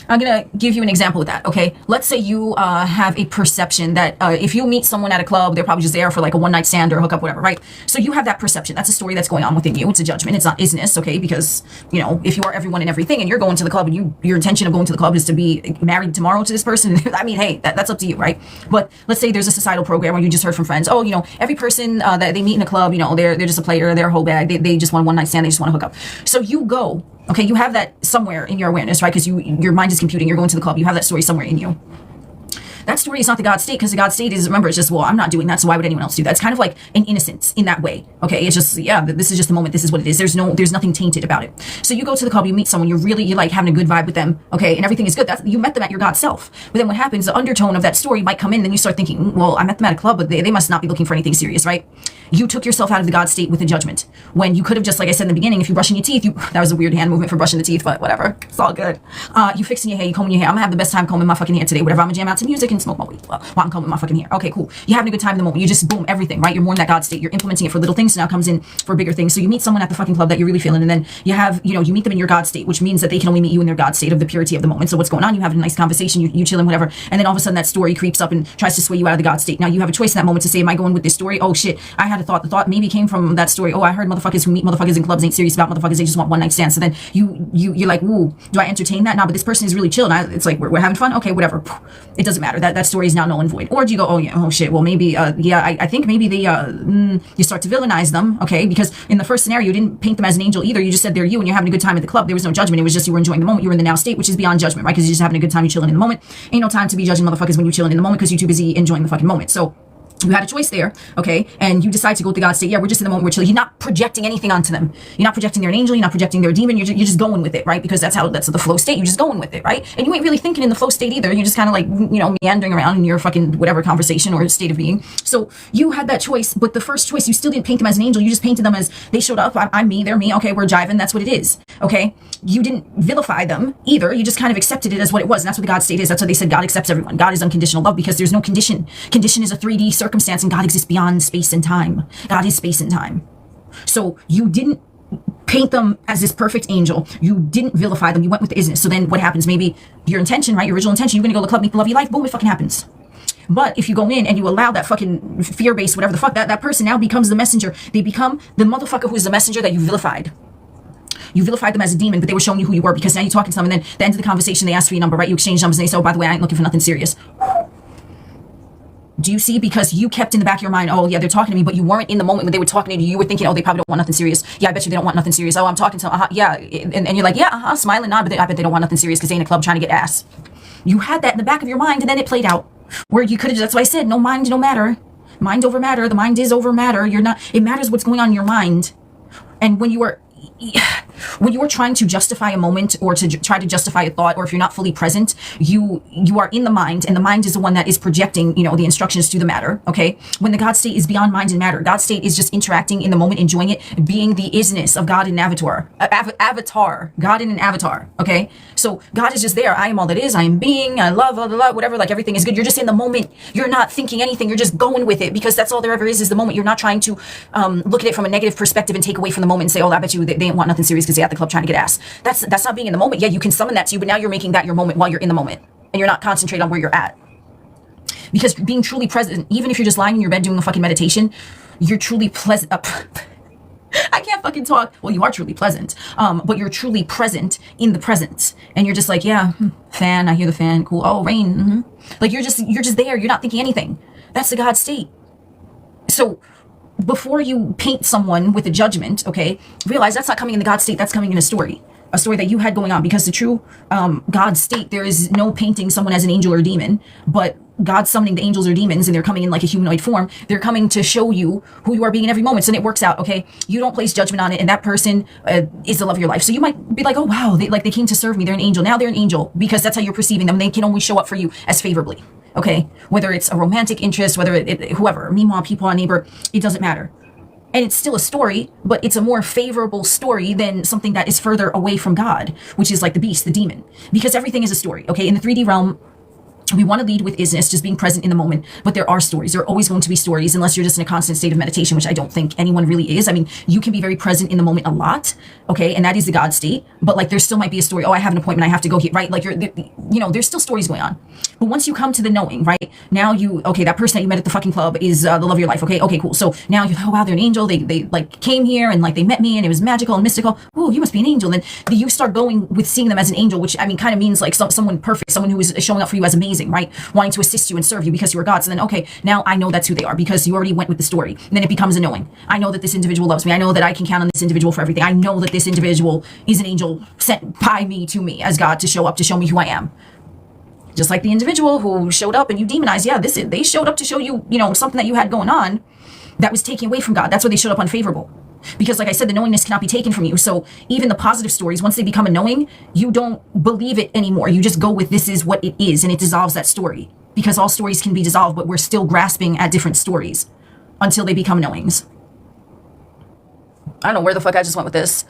I'm gonna give you an example with that, okay? Let's say you have a perception that if you meet someone at a club, they're probably just there for like a one-night stand or a hookup, whatever, right? So you have that perception. That's a story that's going on within you. It's a judgment. It's not isness, okay? Because, you know, if you are everyone and everything and you're going to the club and your intention of going to the club is to be married tomorrow to this person, I mean, hey, that's up to you, right? But let's say there's a societal program where you just heard from friends, oh, you know, every person that they meet in a club, you know, they're just a player, they're a whole bag, they just want a one-night stand, they just want to hook up. So you go. Okay, you have that somewhere in your awareness, right? Because your mind is computing, you're going to the club, you have that story somewhere in you. That story is not the God state, because the God state is, remember, it's just, well, I'm not doing that, so why would anyone else do that? It's kind of like an innocence in that way, okay? It's just, yeah, this is just the moment, this is what it is. There's nothing tainted about it. So you go to the club, you meet someone, you're like having a good vibe with them, okay? And everything is good. You met them at your God self. But then what happens, the undertone of that story might come in, then you start thinking, well, I met them at a club, but they must not be looking for anything serious, right? You took yourself out of the God state with a judgment. When you could have just, like I said in the beginning, if you're brushing your teeth, that was a weird hand movement for brushing the teeth, but whatever. It's all good. You fixing your hair, you combing your hair. I'm gonna have the best time combing my fucking hair today. Whatever, I'm gonna jam out to music and smoke my weed while I'm combing my fucking hair. Okay, cool. You're having a good time in the moment. You just, boom, everything, right? You're more in that God state. You're implementing it for little things, so now it comes in for bigger things. So you meet someone at the fucking club that you're really feeling, and then you have, you know, you meet them in your God state, which means that they can only meet you in their God state of the purity of the moment. So what's going on? You have a nice conversation, you chilling, whatever, and then all of a sudden that story creeps up and tries to sway you out of the God state. Now you have a choice in that moment to say, am I going with this story? Oh shit, I had a thought. The thought maybe came from that story. Oh, I heard motherfuckers who meet motherfuckers in clubs ain't serious about motherfuckers. They just want one night stands. So then you're like, ooh, do I entertain that? Nah, but this person is really chill. And it's like, we're having fun. Okay, whatever. It doesn't matter. That story is now null and void. Or do you go, oh yeah, oh shit, well maybe, yeah, I think maybe you start to villainize them, okay? Because in the first scenario, you didn't paint them as an angel either. You just said they're you and you're having a good time at the club. There was no judgment. It was just you were enjoying the moment. You were in the now state, which is beyond judgment, right? Because you're just having a good time. You're chilling in the moment. Ain't no time to be judging motherfuckers when you're chilling in the moment because you're too busy enjoying the fucking moment. So you had a choice there, okay? And you decide to go with the God state. Yeah, we're just in the moment, we're chilling. You're not projecting anything onto them. You're not projecting they're an angel. You're not projecting they're a demon. You're just going with it, right? Because that's the flow state. You're just going with it, right? And you ain't really thinking in the flow state either. You're just kind of like, you know, meandering around in your fucking whatever conversation or state of being. So you had that choice, but the first choice, you still didn't paint them as an angel. You just painted them as they showed up. I'm me, they're me. Okay, we're jiving. That's what it is, okay? You didn't vilify them either. You just kind of accepted it as what it was. And that's what the God state is. That's why they said God accepts everyone. God is unconditional love because there's no condition. Condition is a 3D circumstance and God exists beyond space and time. God is space and time. So you didn't paint them as this perfect angel. You didn't vilify them. You went with the isness. So then what happens? Maybe your intention, right? Your original intention, you're going to go to the club, meet the love of your life. Boom, it fucking happens. But if you go in and you allow that fucking fear-based, whatever the fuck, that person now becomes the messenger. They become the motherfucker who is the messenger that you vilified. You vilified them as a demon, but they were showing you who you were because now you're talking to them and then at the end of the conversation, they ask for your number, right? You exchange numbers and they say, oh, by the way, I ain't looking for nothing serious. Do you see? Because you kept in the back of your mind, oh yeah, they're talking to me, but you weren't in the moment when they were talking to you. You were thinking, oh, they probably don't want nothing serious. Yeah, I bet you they don't want nothing serious. Oh, I'm talking to them. Yeah. And you're like, yeah, smiling, nod, but I bet they don't want nothing serious because they in a club trying to get ass. You had that in the back of your mind and then it played out where you could have, that's why I said, no mind, no matter. Mind over matter. The mind is over matter. It matters what's going on in your mind. And when you are trying to justify a moment or to try to justify a thought, or if you're not fully present, you are in the mind, and the mind is the one that is projecting, you know, the instructions to the matter, okay? When the God state is beyond mind and matter, God state is just interacting in the moment, enjoying it, being the isness of God in avatar, God in an avatar, okay? So God is just there. I am all that is. I am being. I love, blah, blah, blah, whatever, like everything is good. You're just in the moment. You're not thinking anything. You're just going with it because that's all there ever is the moment. You're not trying to look at it from a negative perspective and take away from the moment and say, oh, I bet you they didn't want nothing serious because they at the club trying to get ass. That's not being in the moment. Yeah, you can summon that to you, but now you're making that your moment while you're in the moment and you're not concentrating on where you're at. Because being truly present, even if you're just lying in your bed doing a fucking meditation, you're truly pleasant. I can't fucking talk. Well, you are truly pleasant, but you're truly present in the present, and you're just like, yeah, fan. I hear the fan. Cool. Oh, rain. Mm-hmm. Like you're just there. You're not thinking anything. That's the God state. So before you paint someone with a judgment, okay, realize that's not coming in the God state. That's coming in a story that you had going on. Because the true God state, there is no painting someone as an angel or demon, but God's summoning the angels or demons, and they're coming in like a humanoid form. They're coming to show you who you are being in every moment. So it works out, okay? You don't place judgment on it, and that person is the love of your life. So you might be like, oh wow, they came to serve me. They're an angel. Now they're an angel because that's how you're perceiving them. They can only show up for you as favorably, okay? Whether it's a romantic interest, whether whoever, meemaw, peepaw, neighbor, it doesn't matter. And it's still a story, but it's a more favorable story than something that is further away from God, which is like the beast, the demon. Because everything is a story, okay? In the 3D realm, We want to lead with isness, just being present in the moment. But there are stories. There are always going to be stories, unless you're just in a constant state of meditation, which I don't think anyone really is. I mean, you can be very present in the moment a lot, okay? And that is the God state. But like, there still might be a story. Oh, I have an appointment. I have to go here, right? Like, there's still stories going on. But once you come to the knowing, right? Now okay, that person that you met at the fucking club is the love of your life. Okay, cool. So now you're like, oh wow, they're an angel. They like came here and like they met me and it was magical and mystical. Oh, you must be an angel. And then you start going with seeing them as an angel, which I mean, kind of means like someone perfect, someone who is showing up for you as amazing, right? Wanting to assist you and serve you because you are God. So then, okay, now I know that's who they are because you already went with the story. And then it becomes a knowing. I know that this individual loves me. I know that I can count on this individual for everything. I know that this individual is an angel sent by me to me as God to show up, to show me who I am. Just like the individual who showed up and you demonized, yeah, they showed up to show you, something that you had going on that was taken away from God. That's why they showed up unfavorable. Because like I said, the knowingness cannot be taken from you. So even the positive stories, once they become a knowing, you don't believe it anymore. You just go with this is what it is, and it dissolves that story. Because all stories can be dissolved, but we're still grasping at different stories until they become knowings. I don't know where the fuck I just went with this.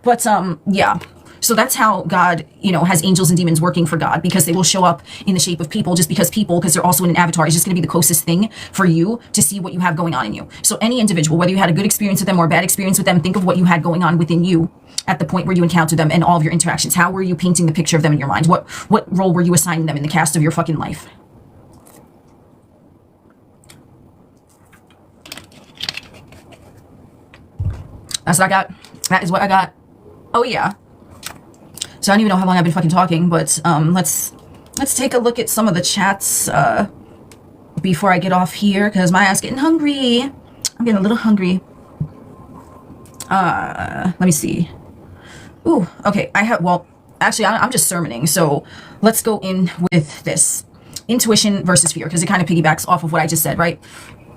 But yeah. So that's how God, has angels and demons working for God, because they will show up in the shape of people, just because they're also in an avatar, is just going to be the closest thing for you to see what you have going on in you. So any individual, whether you had a good experience with them or a bad experience with them, think of what you had going on within you at the point where you encountered them and all of your interactions. How were you painting the picture of them in your mind? What role were you assigning them in the cast of your fucking life? That's what I got. That is what I got. Oh yeah. So I don't even know how long I've been fucking talking, but let's take a look at some of the chats before I get off here, because my ass getting hungry. I'm getting a little hungry. Let me see. Ooh, okay. Actually, I'm just sermoning, so let's go in with this. Intuition versus fear, because it kind of piggybacks off of what I just said, right?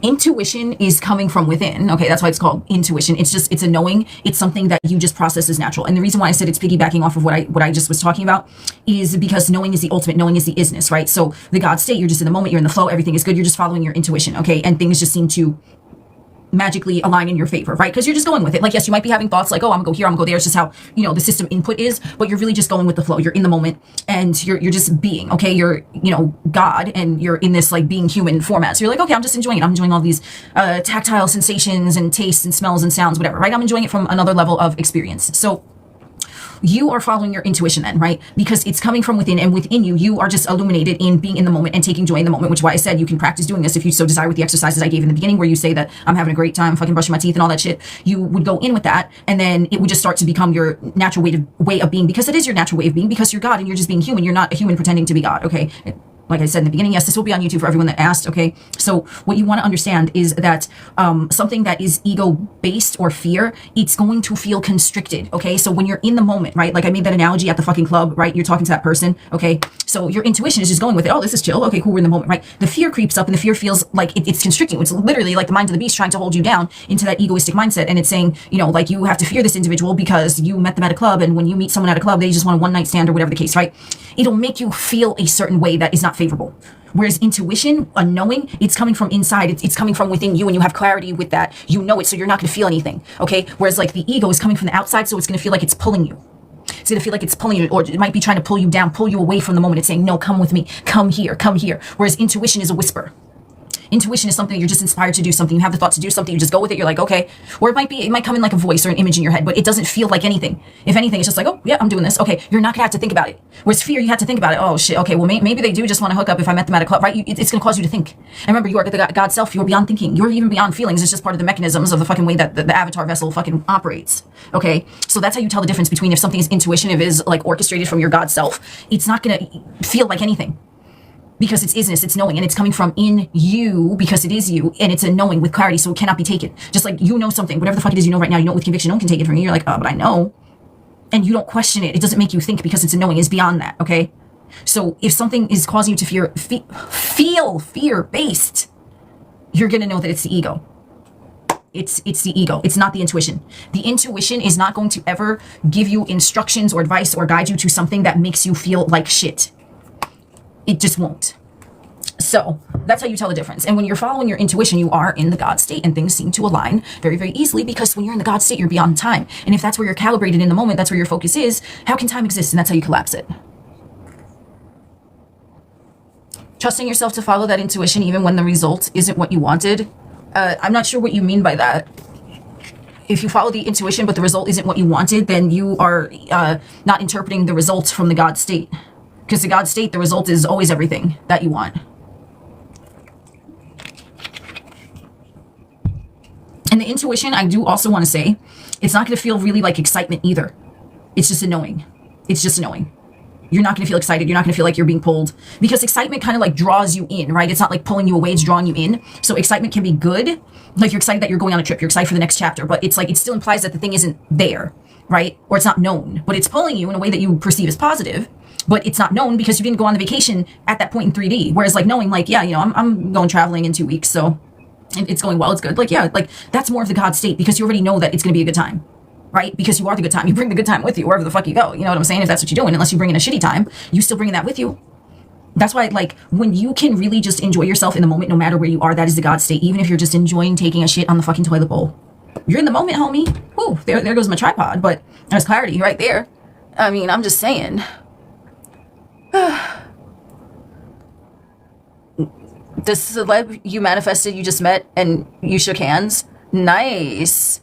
Intuition is coming from within. Okay, that's why it's called intuition. It's a knowing. It's something that you just process as natural. And the reason why I said it's piggybacking off of what I just was talking about is because knowing is the ultimate. Knowing is the isness, right? So the God state, you're just in the moment, you're in the flow, everything is good. You're just following your intuition, okay? And things just seem to magically align in your favor, right? Because you're just going with it. Like, yes, you might be having thoughts like, oh, I'm gonna go here, I'm gonna go there. It's just how, the system input is, but you're really just going with the flow. You're in the moment and you're just being, okay? You're, God, and you're in this like being human format. So you're like, okay, I'm just enjoying it. I'm enjoying all these tactile sensations and tastes and smells and sounds, whatever, right? I'm enjoying it from another level of experience. So you are following your intuition then, right? Because it's coming from within, and within you are just illuminated in being in the moment and taking joy in the moment, which is why I said you can practice doing this if you so desire with the exercises I gave in the beginning, where you say that I'm having a great time fucking brushing my teeth and all that shit. You would go in with that, and then it would just start to become your natural way of being, because it is your natural way of being, because you're God and you're just being human. You're not a human pretending to be God, okay? Like I said in the beginning, yes, this will be on YouTube for everyone that asked, okay? So what you want to understand is that something that is ego-based or fear, it's going to feel constricted, okay? So when you're in the moment, right? Like I made that analogy at the fucking club, right? You're talking to that person, okay? So your intuition is just going with it. Oh, this is chill. Okay, cool, we're in the moment, right? The fear creeps up, and the fear feels like it's constricting. It's literally like the mind of the beast trying to hold you down into that egoistic mindset. And it's saying, like you have to fear this individual because you met them at a club, and when you meet someone at a club, they just want a one-night stand or whatever the case, right? It'll make you feel a certain way that is not favorable. Whereas intuition, a knowing, it's coming from inside. It's coming from within you, and you have clarity with that. You know it, so you're not going to feel anything, okay? Whereas like the ego is coming from the outside, so it's going to feel like it's pulling you. It's going to feel like it's pulling you, or it might be trying to pull you down, pull you away from the moment. It's saying, no, come with me, come here, come here. Whereas intuition is a whisper. Intuition is something you're just inspired to do something. You have the thought to do something. You just go with it. You're like, okay. Or it might come in like a voice or an image in your head, but it doesn't feel like anything. If anything, it's just like, oh yeah, I'm doing this. Okay. You're not gonna have to think about it. Whereas fear, you have to think about it. Oh shit. Okay. Well, maybe they do just want to hook up if I met them at a club, right? It's gonna cause you to think. And remember, you are the God self. You're beyond thinking. You're even beyond feelings. It's just part of the mechanisms of the fucking way that the avatar vessel fucking operates. Okay. So that's how you tell the difference between if something is intuition, if it is like orchestrated from your God self, it's not gonna feel like anything. Because it's isness, it's knowing, and it's coming from in you because it is you, and it's a knowing with clarity, so it cannot be taken. Just like you know something, whatever the fuck it is you know right now, you know it with conviction, no one can take it from you. You're like, oh, but I know. And you don't question it. It doesn't make you think because it's a knowing. It's beyond that, okay? So if something is causing you to feel fear-based, you're going to know that it's the ego. It's the ego. It's not the intuition. The intuition is not going to ever give you instructions or advice or guide you to something that makes you feel like shit. It just won't. So that's how you tell the difference. And when you're following your intuition, you are in the God state, and things seem to align very, very easily, because when you're in the God state, you're beyond time. And if that's where you're calibrated in the moment, that's where your focus is, how can time exist? And that's how you collapse it. Trusting yourself to follow that intuition even when the result isn't what you wanted. I'm not sure what you mean by that. If you follow the intuition but the result isn't what you wanted, then you are not interpreting the results from the God state. Because the God state, the result is always everything that you want. And the intuition, I do also want to say, it's not going to feel really like excitement either. It's just a knowing. It's just a knowing. You're not going to feel excited. You're not going to feel like you're being pulled, because excitement kind of like draws you in, right? It's not like pulling you away. It's drawing you in. So excitement can be good. Like you're excited that you're going on a trip. You're excited for the next chapter, but it's like, it still implies that the thing isn't there, right? Or it's not known, but it's pulling you in a way that you perceive as positive, but it's not known because you didn't go on the vacation at that point in 3D. Whereas like knowing like, yeah, you know, I'm going traveling in 2 weeks. So it's going well. It's good. Like, yeah, like that's more of the God state, because you already know that it's going to be a good time. Right? Because you are the good time. You bring the good time with you wherever the fuck you go. You know what I'm saying? If that's what you're doing, unless you bring in a shitty time, you still bringing that with you. That's why, like, when you can really just enjoy yourself in the moment, no matter where you are, that is the God state. Even if you're just enjoying taking a shit on the fucking toilet bowl, you're in the moment, homie. Whew, there goes my tripod. But there's clarity right there. I mean, I'm just saying. The celeb you manifested, you just met, and you shook hands. Nice.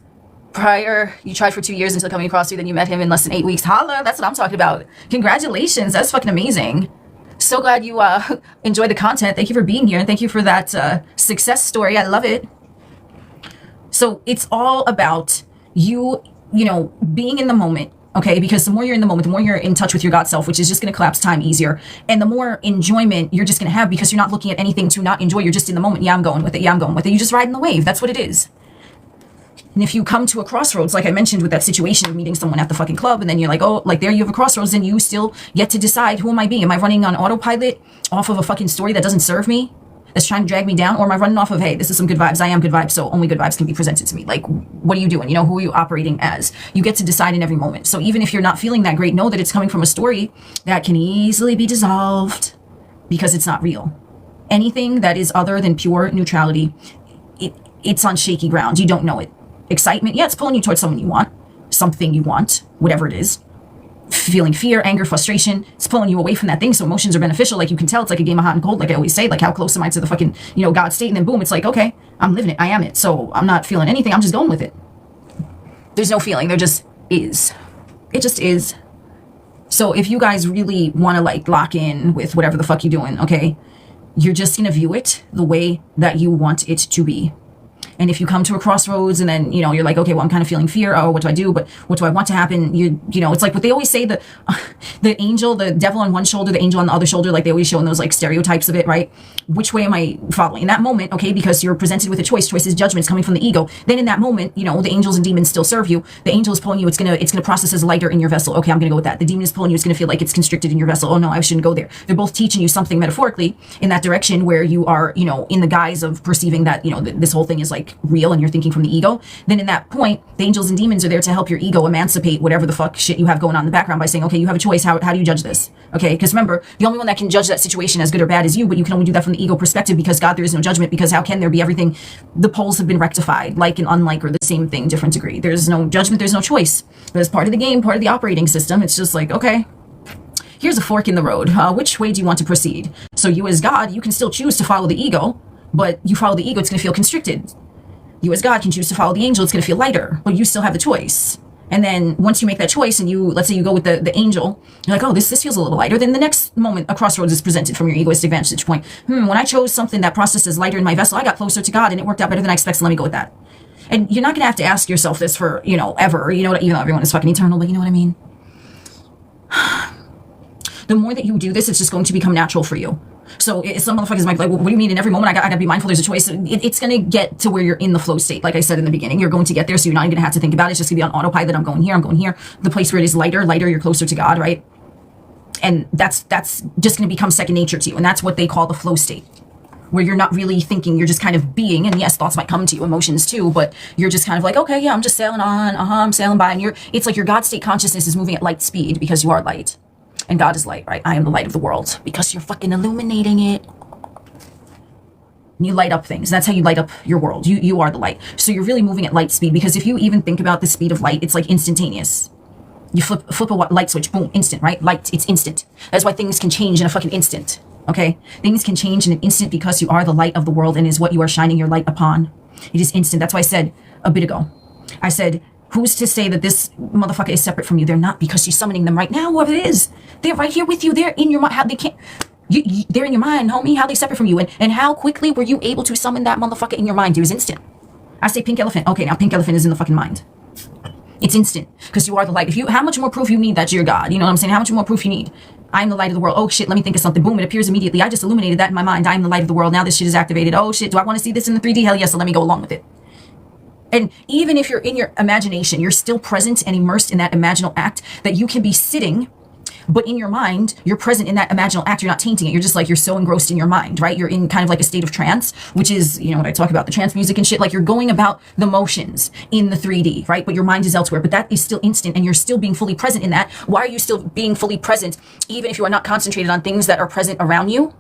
Prior, you tried for 2 years until coming across you, then you met him in less than 8 weeks. Holla, that's what I'm talking about. Congratulations, that's fucking amazing. So glad you enjoyed the content. Thank you for being here, and thank you for that success story. I love it. So it's all about you know, being in the moment, okay? Because the more you're in the moment, the more you're in touch with your God self, which is just going to collapse time easier. And the more enjoyment you're just going to have, because you're not looking at anything to not enjoy. You're just in the moment. Yeah, I'm going with it. Yeah, I'm going with it. You just riding the wave. That's what it is. And if you come to a crossroads, like I mentioned with that situation of meeting someone at the fucking club, and then you're like, oh, like there you have a crossroads, then you still get to decide, who am I being? Am I running on autopilot off of a fucking story that doesn't serve me, that's trying to drag me down? Or am I running off of, hey, this is some good vibes. I am good vibes, so only good vibes can be presented to me. Like, what are you doing? You know, who are you operating as? You get to decide in every moment. So even if you're not feeling that great, know that it's coming from a story that can easily be dissolved because it's not real. Anything that is other than pure neutrality, it's on shaky ground. You don't know it. Excitement, yeah, it's pulling you towards someone you want, something you want, whatever it is. Feeling fear, anger, frustration, it's pulling you away from that thing. So emotions are beneficial. Like you can tell, it's like a game of hot and cold. Like I always say, like how close am I to the fucking, you know, God state? And then boom, it's like, okay, I'm living it. I am it. So I'm not feeling anything. I'm just going with it. There's no feeling. There just is. It just is. So if you guys really want to like lock in with whatever the fuck you're doing, okay, you're just going to view it the way that you want it to be. And if you come to a crossroads and then, you know, you're like, okay, well, I'm kind of feeling fear. Oh, what do I do? But what do I want to happen? You know, it's like what they always say, the angel, the devil on one shoulder, the angel on the other shoulder, like they always show in those like stereotypes of it, right? Which way am I following? In that moment, okay, because you're presented with a choice. Choice is judgments coming from the ego. Then in that moment, you know, the angels and demons still serve you. The angel is pulling you. It's gonna process as lighter in your vessel. Okay, I'm gonna go with that. The demon is pulling you. It's gonna feel like it's constricted in your vessel. Oh no, I shouldn't go there. They're both teaching you something metaphorically in that direction where you are, you know, in the guise of perceiving that, you know, this whole thing is like real and you're thinking from the ego. Then in that point, the angels and demons are there to help your ego emancipate whatever the fuck shit you have going on in the background by saying, okay, you have a choice. How do you judge this? Okay, because remember, the only one that can judge that situation as good or bad is you, but you can only do that from the ego perspective, because God, there is no judgment, because how can there be everything? The poles have been rectified, like and unlike, or the same thing, different degree. There's no judgment, there's no choice. But as part of the game, part of the operating system, it's just like, okay, here's a fork in the road. Which way do you want to proceed? So you as God, you can still choose to follow the ego, but you follow the ego, it's going to feel constricted. You as God can choose to follow the angel, it's going to feel lighter, but you still have the choice. And then once you make that choice and you, let's say you go with the angel, you're like, oh, this feels a little lighter. Then the next moment, a crossroads is presented from your egoistic vantage point. When I chose something that processes lighter in my vessel, I got closer to God and it worked out better than I expected, so let me go with that. And you're not going to have to ask yourself this for, you know, ever, you know, even though everyone is fucking eternal, but you know what I mean? The more that you do this, it's just going to become natural for you. So some motherfuckers might be like, well, what do you mean in every moment I gotta be mindful there's a choice? It's going to get to where you're in the flow state. Like I said in the beginning, you're going to get there. So you're not even going to have to think about it. It's just going to be on autopilot. I'm going here, I'm going here. The place where it is lighter, you're closer to God, right? And that's just going to become second nature to you. And that's what they call the flow state, where you're not really thinking, you're just kind of being. And yes, thoughts might come to you, emotions too, but you're just kind of like, okay, yeah, I'm just sailing on. I'm sailing by. And it's like your God state consciousness is moving at light speed because you are light. And God is light, right? I am the light of the world because you're fucking illuminating it. You light up things. That's how you light up your world. You are the light. So you're really moving at light speed, because if you even think about the speed of light, it's like instantaneous. You flip a light switch, boom, instant, right? Light, it's instant. That's why things can change in a fucking instant. Okay? Things can change in an instant because you are the light of the world and is what you are shining your light upon. It is instant. That's why I said a bit ago. I said, who's to say that this motherfucker is separate from you? They're not, because she's summoning them right now, whoever it is. They're right here with you. They're in your mind. How they can't... they're in your mind, homie. How they separate from you? And how quickly were you able to summon that motherfucker in your mind? It was instant. I say pink elephant. Okay, now pink elephant is in the fucking mind. It's instant, because you are the light. How much more proof you need that you're God? You know what I'm saying? How much more proof you need? I am the light of the world. Oh shit, let me think of something. Boom, it appears immediately. I just illuminated that in my mind. I am the light of the world. Now this shit is activated. Oh shit, do I want to see this in the 3D? Hell yes, so let me go along with it. And even if you're in your imagination, you're still present and immersed in that imaginal act that you can be sitting, but in your mind, you're present in that imaginal act. You're not tainting it. You're just like, you're so engrossed in your mind, right? You're in kind of like a state of trance, which is, you know, what I talk about, the trance music and shit. Like, you're going about the motions in the 3D, right? But your mind is elsewhere. But that is still instant, and you're still being fully present in that. Why are you still being fully present, even if you are not concentrated on things that are present around you?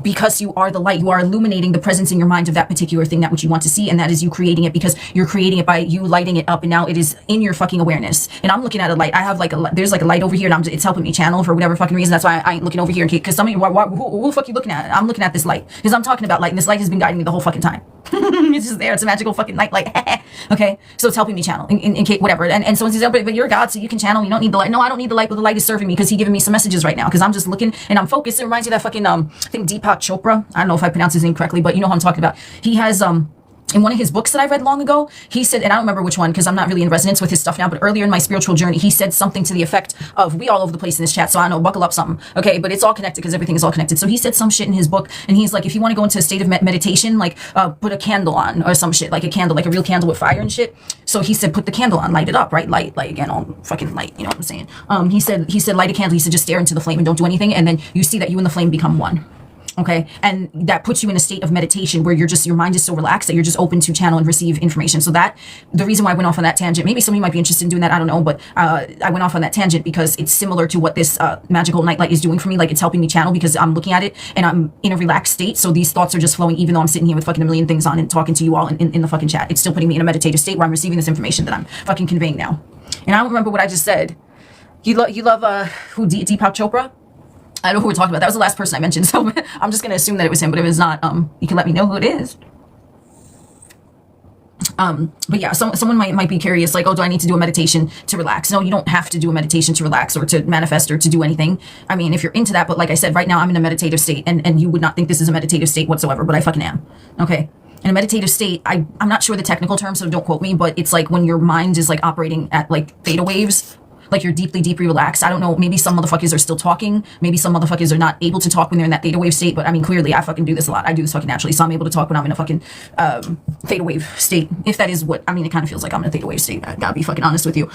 Because you are the light. You are illuminating the presence in your mind of that particular thing, that which you want to see, and that is you creating it, because you're creating it by you lighting it up, and now it is in your fucking awareness. And I'm looking at a light. I have like there's like a light over here, and it's helping me channel for whatever fucking reason. That's why I ain't looking over here, because some of you, who the fuck you looking at? I'm looking at this light because I'm talking about light, and this light has been guiding me the whole fucking time. It's just there. It's a magical fucking light. Okay, so it's helping me channel in case whatever. And so it's but you're God, so you can channel. You don't need the light. No, I don't need the light, but the light is serving me because He's giving me some messages right now. Because I'm just looking and I'm focused. It reminds me of that fucking I think Deepak Chopra. I don't know if I pronounce his name correctly, but you know who I'm talking about. He has in one of his books that I read long ago, he said, and I don't remember which one because I'm not really in resonance with his stuff now, but earlier in my spiritual journey, he said something to the effect of, we all over the place in this chat, so I know, buckle up something, okay? But it's all connected because everything is all connected. So he said some shit in his book, and he's like, if you want to go into a state of meditation, like put a candle on or some shit, like a candle, like a real candle with fire and shit. So he said, put the candle on, light it up, right? Light again, all fucking light, you know what I'm saying? He said, light a candle. He said, just stare into the flame and don't do anything, and then you see that you and the flame become one. Okay. And that puts you in a state of meditation where your mind is so relaxed that you're just open to channel and receive information. So that, the reason why I went off on that tangent, maybe some of you might be interested in doing that, I don't know, but I went off on that tangent because it's similar to what this magical nightlight is doing for me. Like, it's helping me channel because I'm looking at it and I'm in a relaxed state. So these thoughts are just flowing, even though I'm sitting here with fucking a million things on and talking to you all in the fucking chat. It's still putting me in a meditative state where I'm receiving this information that I'm fucking conveying now. And I don't remember what I just said. You love Deepak Chopra? I don't know who we're talking about. That was the last person I mentioned, so I'm just going to assume that it was him, but if it's not, you can let me know who it is. But yeah, someone might be curious, like, oh, do I need to do a meditation to relax? No, you don't have to do a meditation to relax or to manifest or to do anything. I mean, if you're into that, but like I said, right now I'm in a meditative state, and you would not think this is a meditative state whatsoever, but I fucking am. Okay. In a meditative state, I'm not sure the technical term, so don't quote me, but it's like when your mind is like operating at like theta waves. Like, you're deeply relaxed. I don't know, maybe some motherfuckers are still talking. Maybe some motherfuckers are not able to talk when they're in that theta wave state. But I mean, clearly, I fucking do this a lot. I do this fucking naturally. So I'm able to talk when I'm in a fucking theta wave state. If that is what, I mean, it kind of feels like I'm in a theta wave state. I gotta be fucking honest with you.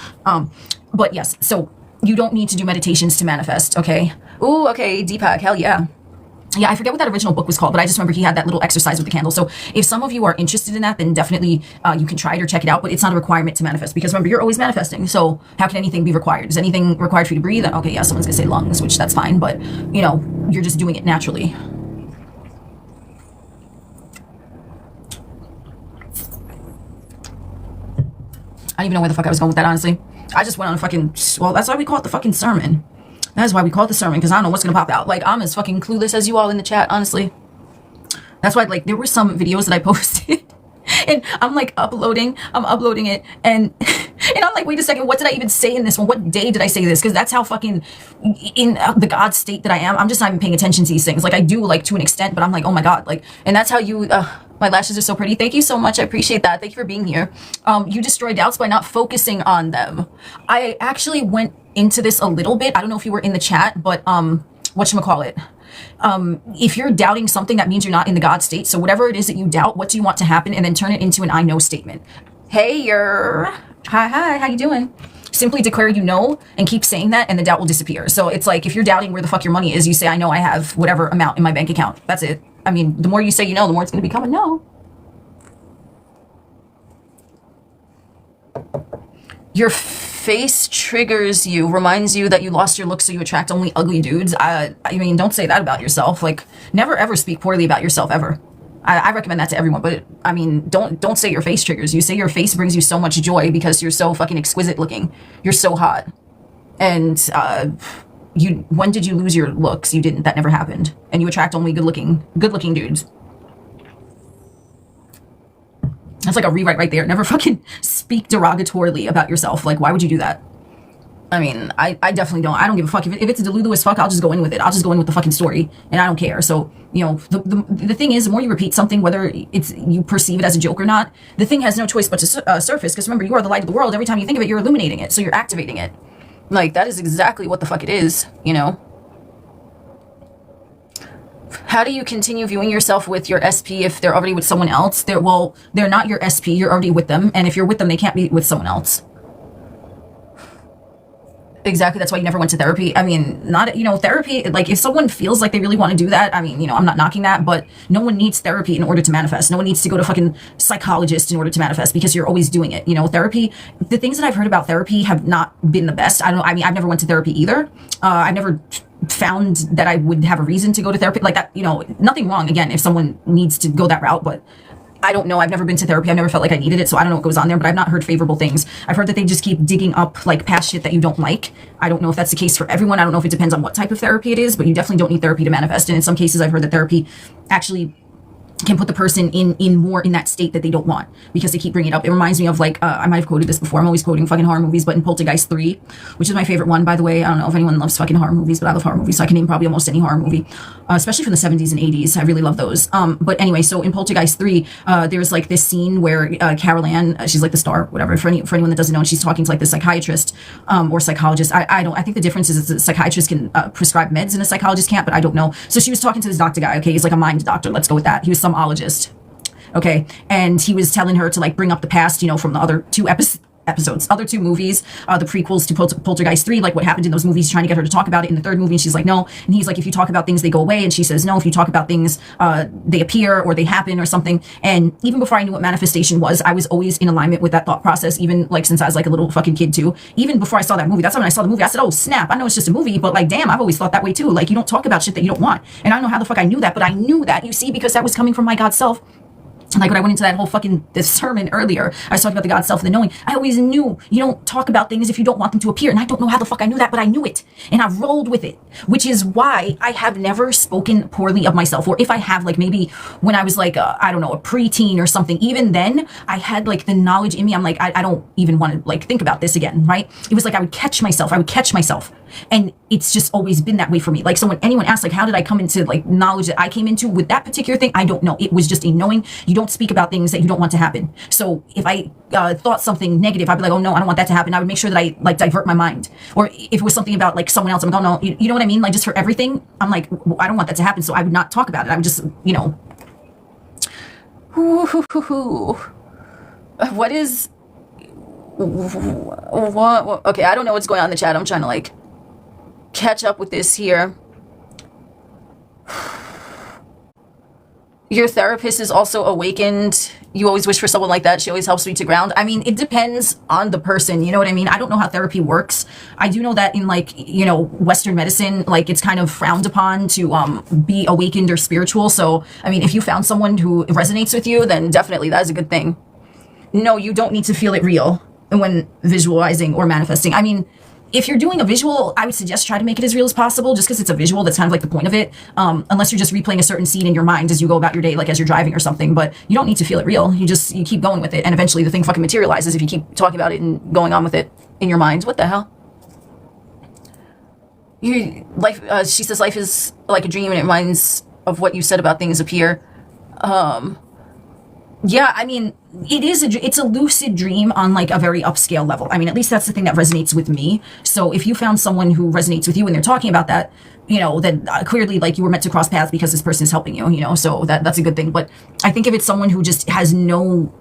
But yes, so you don't need to do meditations to manifest, okay? Ooh, okay, Deepak, hell yeah. Yeah, I forget what that original book was called, but I just remember he had that little exercise with the candle. So if some of you are interested in that, then definitely you can try it or check it out, but it's not a requirement to manifest, because remember, you're always manifesting. So how can anything be required? Is anything required for you to breathe? Okay, yeah, someone's gonna say lungs, which that's fine, but you know, you're just doing it naturally. I don't even know where the fuck I was going with that, honestly. I just went on a fucking, well, that's why we call it the fucking sermon. That is why we call it the sermon, because I don't know what's going to pop out. Like, I'm as fucking clueless as you all in the chat, honestly. That's why, like, there were some videos that I posted, and I'm, like, uploading it, and I'm like, wait a second, what did I even say in this one? What day did I say this? Because that's how fucking in the God state that I am. I'm just not even paying attention to these things. Like, I do, like, to an extent, but I'm like, oh my God, like, and that's how you, my lashes are so pretty. Thank you so much. I appreciate that. Thank you for being here. You destroy doubts by not focusing on them. I actually went into this a little bit. I don't know if you were in the chat, but whatchamacallit? If you're doubting something, that means you're not in the God state. So whatever it is that you doubt, what do you want to happen? And then turn it into an I know statement. Hey, hi, how you doing? Simply declare you know and keep saying that, and the doubt will disappear. So it's like, if you're doubting where the fuck your money is, you say, I know I have whatever amount in my bank account. That's it. I mean, the more you say you know, the more it's going to become a no. Your face triggers you, reminds you that you lost your look, so you attract only ugly dudes. I mean, don't say that about yourself. Like, never ever speak poorly about yourself, ever. I recommend that to everyone, but I mean, don't say your face triggers you. Say your face brings you so much joy because you're so fucking exquisite looking. You're so hot. And when did you lose your looks? You didn't. That never happened. And you attract only good-looking dudes. That's like a rewrite right there. Never fucking speak derogatorily about yourself. Like, why would you do that? I mean, I definitely don't. I don't give a fuck. If it's Delulu as fuck, I'll just go in with it. I'll just go in with the fucking story, and I don't care. So, you know, the thing is, the more you repeat something, whether you perceive it as a joke or not, the thing has no choice but to surface, because remember, you are the light of the world. Every time you think of it, you're illuminating it, so you're activating it. Like, that is exactly what the fuck it is, you know? How do you continue viewing yourself with your SP if they're already with someone else? They're not your SP, you're already with them, and if you're with them, they can't be with someone else. Exactly, that's why you never went to therapy. I mean, therapy, like, if someone feels like they really want to do that, I mean, I'm not knocking that, but no one needs therapy in order to manifest. No one needs to go to fucking psychologist in order to manifest, because you're always doing it. Therapy, the things that I've heard about therapy have not been the best. I've never went to therapy either. I've never found that I would have a reason to go to therapy like that. Nothing wrong, again, if someone needs to go that route, but I don't know. I've never been to therapy. I've never felt like I needed it, so I don't know what goes on there, but I've not heard favorable things. I've heard that they just keep digging up, like, past shit that you don't like. I don't know if that's the case for everyone. I don't know if it depends on what type of therapy it is, but you definitely don't need therapy to manifest. And in some cases, I've heard that therapy actually can put the person in more in that state that they don't want, because they keep bringing it up. It reminds me of, like, I might have quoted this before. I'm always quoting fucking horror movies, but in Poltergeist 3, which is my favorite one, by the way. I don't know if anyone loves fucking horror movies, but I love horror movies, so I can name probably almost any horror movie, especially from the 70s and 80s. I really love those. But anyway, so in Poltergeist 3, there's like this scene where Carol Ann, she's like the star, whatever, for anyone that doesn't know, and she's talking to like the psychiatrist or psychologist. I think the difference is that a psychiatrist can prescribe meds and a psychologist can't, but I don't know. So she was talking to this doctor guy. Okay, he's like a mind doctor. Let's go with that. He was some ologist. Okay, and he was telling her to, like, bring up the past, from the other two other two movies, the prequels to Poltergeist 3, like what happened in those movies, trying to get her to talk about it in the third movie, and she's like, no. And he's like, if you talk about things, they go away. And she says, no, if you talk about things, they appear or they happen or something. And even before I knew what manifestation was, I was always in alignment with that thought process, even, like, since I was, like, a little fucking kid, too. Even before I saw that movie, that's when I saw the movie, I said, oh, snap, I know it's just a movie, but, like, damn, I've always thought that way, too. Like, you don't talk about shit that you don't want. And I don't know how the fuck I knew that, but I knew that, you see, because that was coming from my God self. Like, when I went into that whole fucking this sermon earlier, I was talking about the God self and the knowing. I always knew you don't talk about things if you don't want them to appear. And I don't know how the fuck I knew that, but I knew it. And I rolled with it, which is why I have never spoken poorly of myself. Or if I have, like, maybe when I was like, I don't know, a preteen or something, even then I had, like, the knowledge in me. I'm like, I don't even want to, like, think about this again, right? It was like I would catch myself. And it's just always been that way for me. Like, so when anyone asks, like, how did I come into, like, knowledge that I came into with that particular thing? I don't know. It was just a knowing. You don't speak about things that you don't want to happen. So if I thought something negative, I'd be like, oh no, I don't want that to happen. I would make sure that I, like, divert my mind. Or if it was something about, like, someone else, I'm like, oh no, you know what I mean? Like, just for everything, I'm like, I don't want that to happen. So I would not talk about it. I would just, what is, what, okay, I don't know what's going on in the chat. I'm trying to, like, catch up with this here. Your therapist is also awakened. You always wish for someone like that. She always helps me to ground. I mean, it depends on the person. You know what I mean? I don't know how therapy works. I do know that in, like, Western medicine, like, it's kind of frowned upon to be awakened or spiritual. So, I mean, if you found someone who resonates with you, then definitely that is a good thing. No, you don't need to feel it real when visualizing or manifesting. I mean, if you're doing a visual, I would suggest try to make it as real as possible, just because it's a visual. That's kind of like the point of it. Unless you're just replaying a certain scene in your mind as you go about your day, like as you're driving or something. But you don't need to feel it real. You keep going with it, and eventually the thing fucking materializes if you keep talking about it and going on with it in your mind. What the hell? She says life is like a dream, and it reminds of what you said about things appear. Yeah, I mean, it's a lucid dream on, like, a very upscale level. I mean, at least that's the thing that resonates with me. So if you found someone who resonates with you and they're talking about that, then clearly, like, you were meant to cross paths because this person is helping you, so that's a good thing. But I think if it's someone who just has no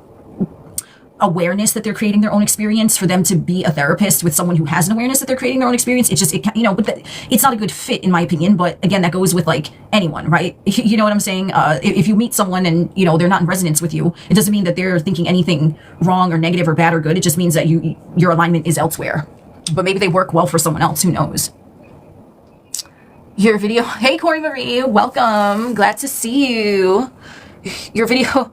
awareness that they're creating their own experience, for them to be a therapist with someone who has an awareness that they're creating their own experience, but it's not a good fit, in my opinion. But again, that goes with, like, anyone, right? You know what I'm saying? If you meet someone and they're not in resonance with you, it doesn't mean that they're thinking anything wrong or negative or bad or good. It just means that your alignment is elsewhere. But maybe they work well for someone else. Who knows? Your video. Hey, Corey Marie, welcome. Glad to see you. Your video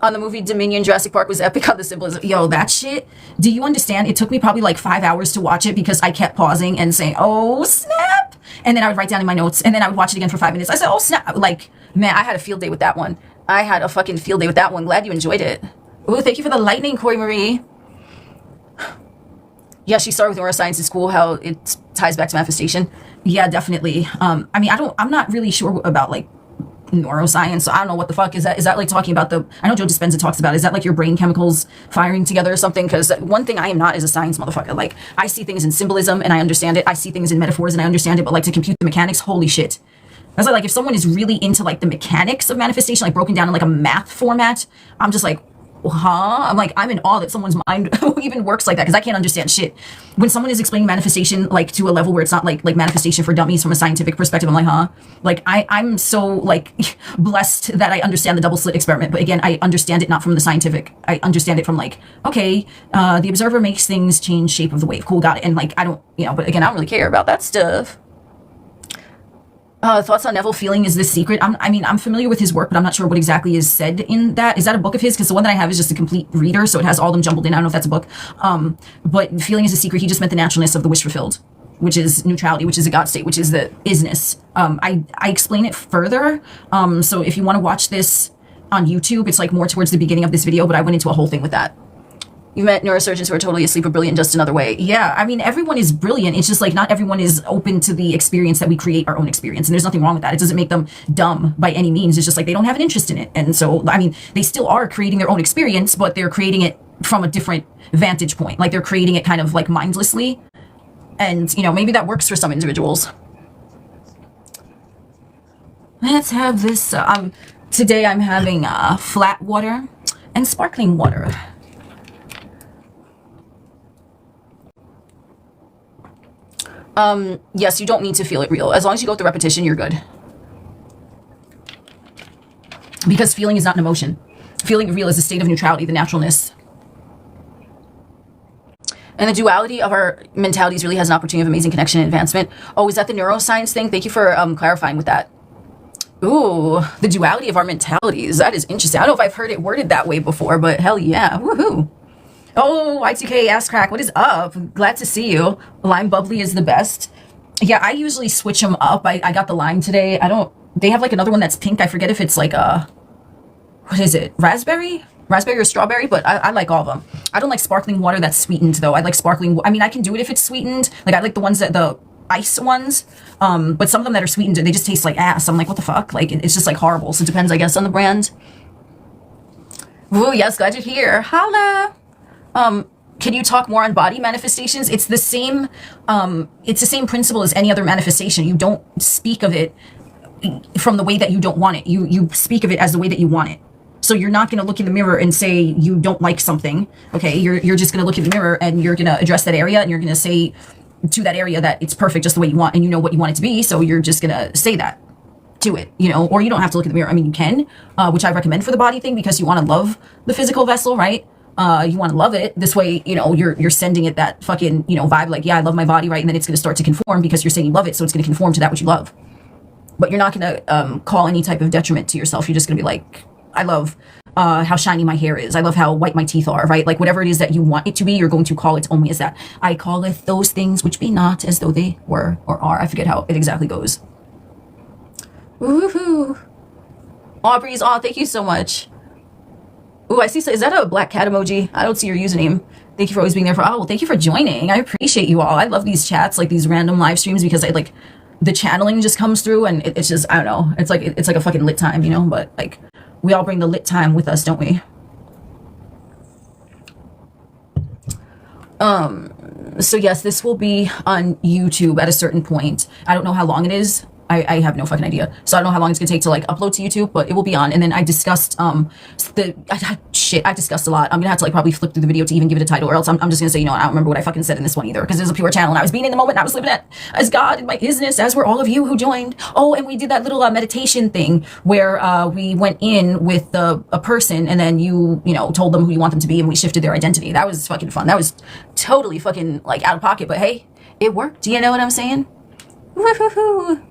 on the movie Dominion Jurassic Park was epic on the symbolism. Yo, that shit. Do you understand? It took me probably like 5 hours to watch it because I kept pausing and saying, oh, snap. And then I would write down in my notes, and then I would watch it again for 5 minutes. I said, oh snap, like, man, I had a field day with that one. I had a fucking field day with that one. Glad you enjoyed it. Ooh, thank you for the lightning, Corey Marie. Yeah, she started with neuroscience in school, how it ties back to manifestation. Yeah, definitely. I mean, I'm not really sure about like neuroscience, so I don't know what the fuck is that. Is that like talking about I know Joe Dispenza talks about, is that like your brain chemicals firing together or something? Because one thing I am not is a science motherfucker. Like, I see things in symbolism and I understand it. I see things in metaphors and I understand it, but like to compute the mechanics, holy shit. I was like, if someone is really into like the mechanics of manifestation, like broken down in like a math format, I'm just like, huh? I'm like, I'm in awe that someone's mind even works like that, because I can't understand shit. When someone is explaining manifestation like to a level where it's not like manifestation for dummies from a scientific perspective, I'm like, huh? Like, I'm so like blessed that I understand the double slit experiment. But again, I understand it not from the scientific. I understand it from like, okay, the observer makes things change shape of the wave. Cool, got it. And like, I don't, but again, I don't really care about that stuff. Thoughts on Neville feeling is this secret. I'm familiar with his work, but I'm not sure what exactly is said in that. Is that a book of his? Because the one that I have is just a complete reader, so it has all of them jumbled in. I don't know if that's a book. But feeling is a secret. He just meant the naturalness of the wish fulfilled, which is neutrality, which is a God state, which is the isness. I explain it further. So if you want to watch this on YouTube, it's like more towards the beginning of this video, but I went into a whole thing with that. You met neurosurgeons who are totally asleep or brilliant just another way. Yeah, I mean, everyone is brilliant. It's just like not everyone is open to the experience that we create our own experience. And there's nothing wrong with that. It doesn't make them dumb by any means. It's just like they don't have an interest in it. And so, I mean, they still are creating their own experience, but they're creating it from a different vantage point. Like they're creating it kind of like mindlessly. And, maybe that works for some individuals. Let's have this. Today I'm having flat water and sparkling water. Yes, you don't need to feel it real. As long as you go through repetition, you're good. Because feeling is not an emotion. Feeling real is a state of neutrality, the naturalness. And the duality of our mentalities really has an opportunity of amazing connection and advancement. Oh, is that the neuroscience thing? Thank you for clarifying with that. Ooh, the duality of our mentalities. That is interesting. I don't know if I've heard it worded that way before, but hell yeah. Woohoo. Oh, Y2K Ass Crack, what is up? Glad to see you. Lime Bubbly is the best. Yeah, I usually switch them up. I got the lime today. They have like another one that's pink. I forget if it's like what is it? Raspberry or strawberry, but I like all of them. I don't like sparkling water that's sweetened though. I like sparkling, I mean, I can do it if it's sweetened. Like I like the ones the ice ones. But some of them that are sweetened, they just taste like ass. I'm like, what the fuck? Like, it's just like horrible. So it depends, I guess, on the brand. Ooh, yes, glad you're here. Holla. Can you talk more on body manifestations? It's the same principle as any other manifestation. You don't speak of it from the way that you don't want it. You speak of it as the way that you want it. So you're not going to look in the mirror and say you don't like something. Okay, you're just going to look in the mirror and you're going to address that area and you're going to say to that area that it's perfect just the way you want, and you know what you want it to be. So you're just going to say that to it, or you don't have to look in the mirror. I mean, you can, which I recommend for the body thing, because you want to love the physical vessel, right? You want to love it this way, you're sending it that fucking, vibe, like, yeah, I love my body, right? And then it's going to start to conform because you're saying you love it. So it's going to conform to that which you love, but you're not going to call any type of detriment to yourself. You're just going to be like, I love how shiny my hair is. I love how white my teeth are, right? Like whatever it is that you want it to be, you're going to call it only as that. I calleth those things which be not as though they were or are. I forget how it exactly goes. Woohoo. Aubrey's on. Thank you so much. Ooh, I see. Is that a black cat emoji? I don't see your username. Thank you for always being there. Well, thank you for joining. I appreciate you all. I love these chats, like these random live streams, because the channeling just comes through, and it's just, I don't know. It's like a fucking lit time, but like we all bring the lit time with us, don't we? So yes, this will be on YouTube at a certain point. I don't know how long it is. I have no fucking idea. So I don't know how long it's gonna take to like upload to YouTube, but it will be on. And then I discussed I discussed a lot. I'm gonna have to like probably flip through the video to even give it a title, or else I'm just gonna say, I don't remember what I fucking said in this one either, because it was a pure channel and I was being in the moment and I was living it as God in my isness, as were all of you who joined. Oh, and we did that little meditation thing where we went in with a person, and then you told them who you want them to be, and we shifted their identity. That was fucking fun. That was totally fucking like out of pocket, but hey, it worked. Do you know what I'm saying? Woohoo.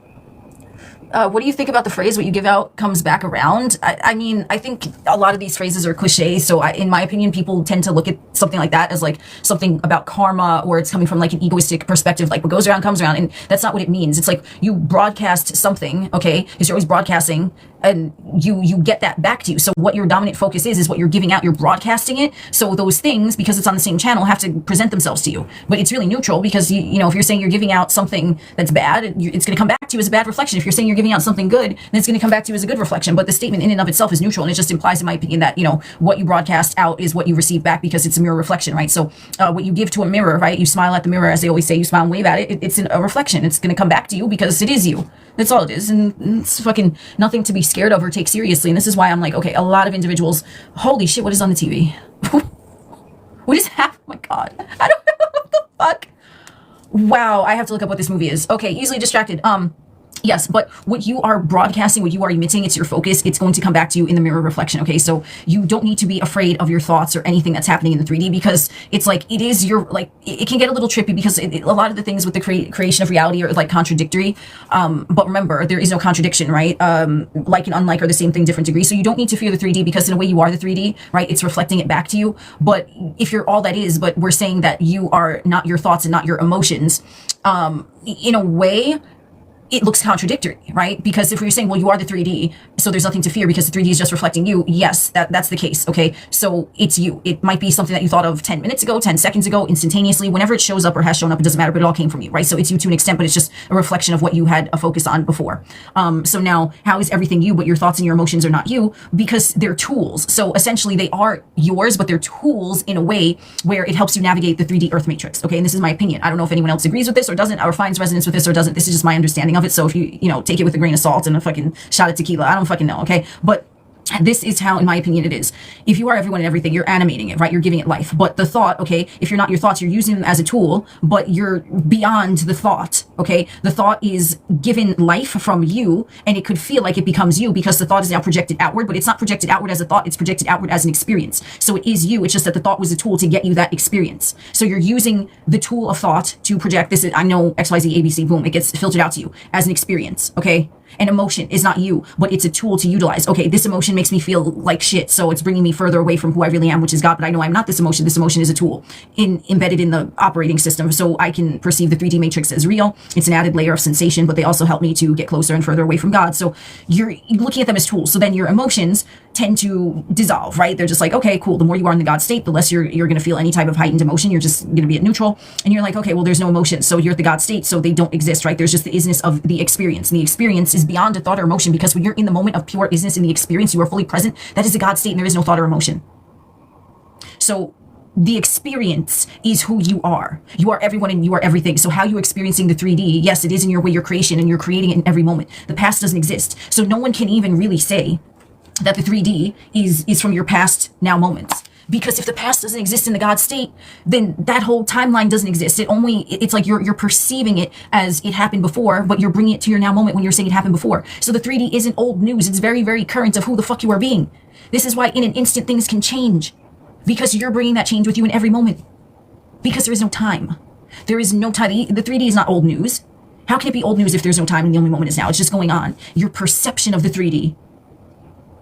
What do you think about the phrase, what you give out comes back around? I mean, I think a lot of these phrases are cliches. So in my opinion, people tend to look at something like that as like something about karma, or it's coming from like an egoistic perspective, like what goes around comes around. And that's not what it means. It's like you broadcast something, okay? Because you're always broadcasting, and you get that back to you. So what your dominant focus is what you're giving out, you're broadcasting it. So those things, because it's on the same channel, have to present themselves to you. But it's really neutral, because you know, if you're saying you're giving out something that's bad, it's going to come back to you as a bad reflection. If you're saying you're giving out something good, then it's going to come back to you as a good reflection. But the statement in and of itself is neutral, and it just implies, in my opinion, that, you know, what you broadcast out is what you receive back, because it's a mirror reflection, right? So what you give to a mirror, right? You smile at the mirror, as they always say, you smile and wave at it. It's a reflection. It's going to come back to you because it is you. That's all it is. And it's fucking nothing to be scared of or take seriously. And this is why I'm like, okay, a lot of individuals, holy shit, what is on the TV? What is happening? Oh my God. I don't know what the fuck. Wow, I have to look up what this movie is. Okay, easily distracted. Yes, but what you are broadcasting, what you are emitting, it's your focus. It's going to come back to you in the mirror reflection, okay? So you don't need to be afraid of your thoughts or anything that's happening in the 3D, because it's like, it is your, like, it can get a little trippy, because a lot of the things with the creation of reality are like contradictory. But remember, there is no contradiction, right? Like and unlike are the same thing, different degrees. So you don't need to fear the 3D, because in a way you are the 3D, right? It's reflecting it back to you. But if you're all that is, but we're saying that you are not your thoughts and not your emotions, in a way, it looks contradictory, right? Because if you're saying, well, you are the 3D, so there's nothing to fear because the 3D is just reflecting you. Yes, that's the case, okay? So it's you. It might be something that you thought of 10 minutes ago, 10 seconds ago, instantaneously. Whenever it shows up or has shown up, it doesn't matter, but it all came from you, right? So it's you to an extent, but it's just a reflection of what you had a focus on before. So now, how is everything you, but your thoughts and your emotions are not you? Because they're tools. So essentially, they are yours, but they're tools in a way where it helps you navigate the 3D Earth matrix, okay? And this is my opinion. I don't know if anyone else agrees with this or doesn't, or finds resonance with this or doesn't. This is just my understanding of it. So if you know, take it with a grain of salt and a fucking shot of tequila, I don't fucking know, okay? But this is how, in my opinion, it is. If you are everyone and everything, you're animating it, right? You're giving it life. But the thought, okay, if you're not your thoughts, you're using them as a tool, but you're beyond the thought, okay? The thought is given life from you, and it could feel like it becomes you because the thought is now projected outward, but it's not projected outward as a thought, it's projected outward as an experience. So it is you, it's just that the thought was a tool to get you that experience. So you're using the tool of thought to project this, I know XYZ, ABC, boom, it gets filtered out to you as an experience, okay? An emotion is not you, but it's a tool to utilize. Okay, this emotion makes me feel like shit, so it's bringing me further away from who I really am, which is God, but I know I'm not this emotion. This emotion is a tool embedded in the operating system, so I can perceive the 3D matrix as real. It's an added layer of sensation, but they also help me to get closer and further away from God. So you're looking at them as tools. So then your emotions tend to dissolve, right? They're just like, okay, cool. The more you are in the God state, the less you're going to feel any type of heightened emotion. You're just going to be at neutral. And you're like, okay, well, there's no emotion. So you're at the God state, so they don't exist, right? There's just the isness of the experience. And the experience is beyond a thought or emotion, because when you're in the moment of pure isness in the experience, you are fully present. That is the God state, and there is no thought or emotion. So the experience is who you are. You are everyone and you are everything. So how you're experiencing the 3D, yes, it is in your way, your creation, and you're creating it in every moment. The past doesn't exist. So no one can even really say that the 3D is from your past now moments. Because if the past doesn't exist in the God state, then that whole timeline doesn't exist. It's like you're perceiving it as it happened before, but you're bringing it to your now moment when you're saying it happened before. So the 3D isn't old news. It's very, very current of who the fuck you are being. This is why in an instant things can change, because you're bringing that change with you in every moment. Because there is no time. There is no time. The 3D is not old news. How can it be old news if there's no time and the only moment is now? It's just going on. Your perception of the 3D.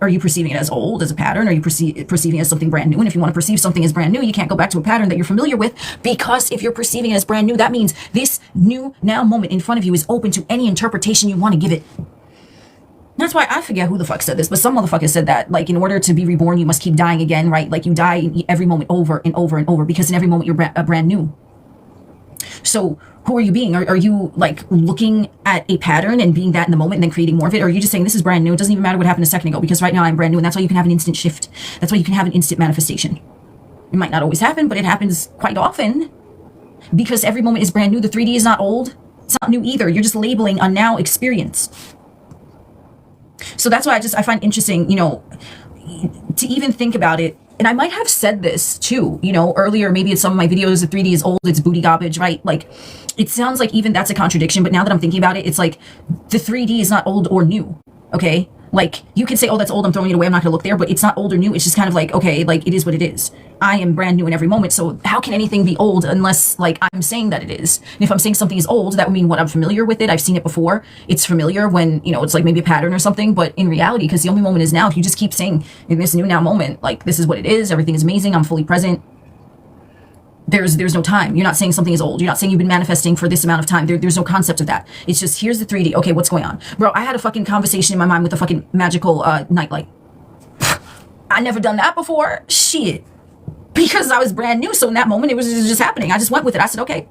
Are you perceiving it as old, as a pattern? Are you perceiving it as something brand new? And if you want to perceive something as brand new, you can't go back to a pattern that you're familiar with, because if you're perceiving it as brand new, that means this new now moment in front of you is open to any interpretation you want to give it. That's why I forget who the fuck said this, but some motherfucker said that, like, in order to be reborn, you must keep dying again, right? Like, you die in every moment over and over and over, because in every moment you're brand new. So who are you being? Are you like looking at a pattern and being that in the moment and then creating more of it? Or are you just saying this is brand new? It doesn't even matter what happened a second ago, because right now I'm brand new, and that's why you can have an instant shift. That's why you can have an instant manifestation. It might not always happen, but it happens quite often, because every moment is brand new. The 3D is not old. It's not new either. You're just labeling a now experience. So that's why I find interesting, you know, to even think about it. And I might have said this too, you know, earlier, maybe in some of my videos, the 3D is old, it's booty garbage, right? Like, it sounds like even that's a contradiction, but now that I'm thinking about it, it's like the 3D is not old or new, okay? Like, you can say, oh, that's old, I'm throwing it away, I'm not gonna look there, but it's not old or new. It's just kind of like, okay, like, it is what it is. I am brand new in every moment, so how can anything be old unless, like, I'm saying that it is? And if I'm saying something is old, that would mean what, I'm familiar with it, I've seen it before, it's familiar when, you know, it's like maybe a pattern or something, but in reality, because the only moment is now, if you just keep saying, in this new now moment, like, this is what it is, everything is amazing, I'm fully present, there's no time. You're not saying something is old. You're not saying you've been manifesting for this amount of time. There's no concept of that. It's just, here's the 3D. Okay, what's going on? Bro, I had a fucking conversation in my mind with a fucking magical nightlight. I never done that before. Shit. Because I was brand new. So in that moment, it was just happening. I just went with it. I said, okay.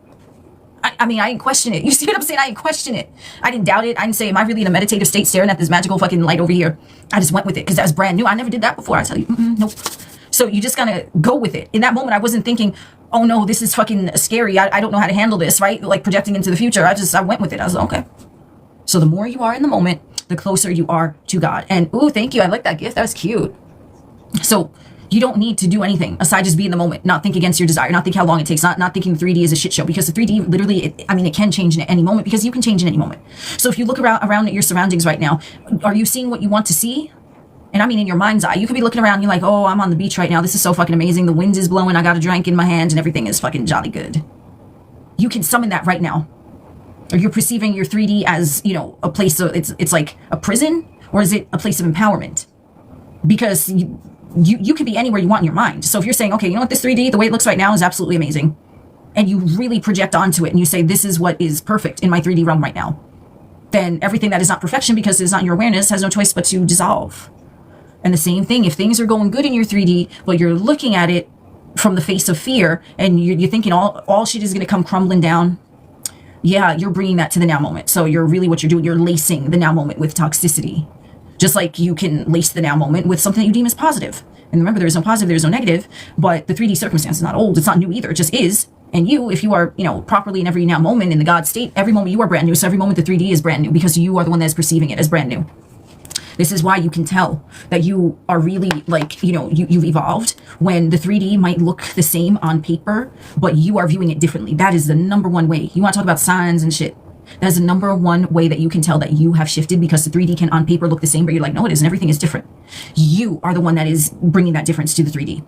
I mean, I didn't question it. You see what I'm saying? I didn't question it. I didn't doubt it. I didn't say, am I really in a meditative state staring at this magical fucking light over here? I just went with it because that was brand new. I never did that before. I tell you, nope. So you just gotta go with it. In that moment, I wasn't thinking, oh no, this is fucking scary. I don't know how to handle this, right? Like projecting into the future. I went with it. I was like, okay. So the more you are in the moment, the closer you are to God. And ooh, thank you. I like that gift. That was cute. So you don't need to do anything aside just be in the moment, not think against your desire, not think how long it takes, not thinking 3D is a shit show, because the 3D literally, it can change in any moment because you can change in any moment. So if you look around at your surroundings right now, are you seeing what you want to see? And I mean, in your mind's eye, you could be looking around, you're like, oh, I'm on the beach right now. This is so fucking amazing. The wind is blowing. I got a drink in my hand and everything is fucking jolly good. You can summon that right now. Or you're perceiving your 3D as, you know, a place of, it's like a prison, or is it a place of empowerment? Because you can be anywhere you want in your mind. So if you're saying, okay, you know what, this 3D, the way it looks right now is absolutely amazing. And you really project onto it and you say, this is what is perfect in my 3D realm right now. Then everything that is not perfection, because it's not your awareness, has no choice but to dissolve. And the same thing, if things are going good in your 3D, but you're looking at it from the face of fear and you're thinking all shit is going to come crumbling down, yeah, you're bringing that to the now moment. So you're really, what you're doing, you're lacing the now moment with toxicity. Just like you can lace the now moment with something that you deem as positive. And remember, there is no positive, there is no negative, but the 3D circumstance is not old, it's not new either, it just is. And you, if you are, you know, properly in every now moment in the God state, every moment you are brand new. So every moment the 3D is brand new because you are the one that is perceiving it as brand new. This is why you can tell that you are really, like, you know, you've evolved when the 3D might look the same on paper, but you are viewing it differently. That is the number one way. You want to talk about signs and shit. That is the number one way that you can tell that you have shifted, because the 3D can on paper look the same, but you're like, no, it isn't. Everything is different. You are the one that is bringing that difference to the 3D.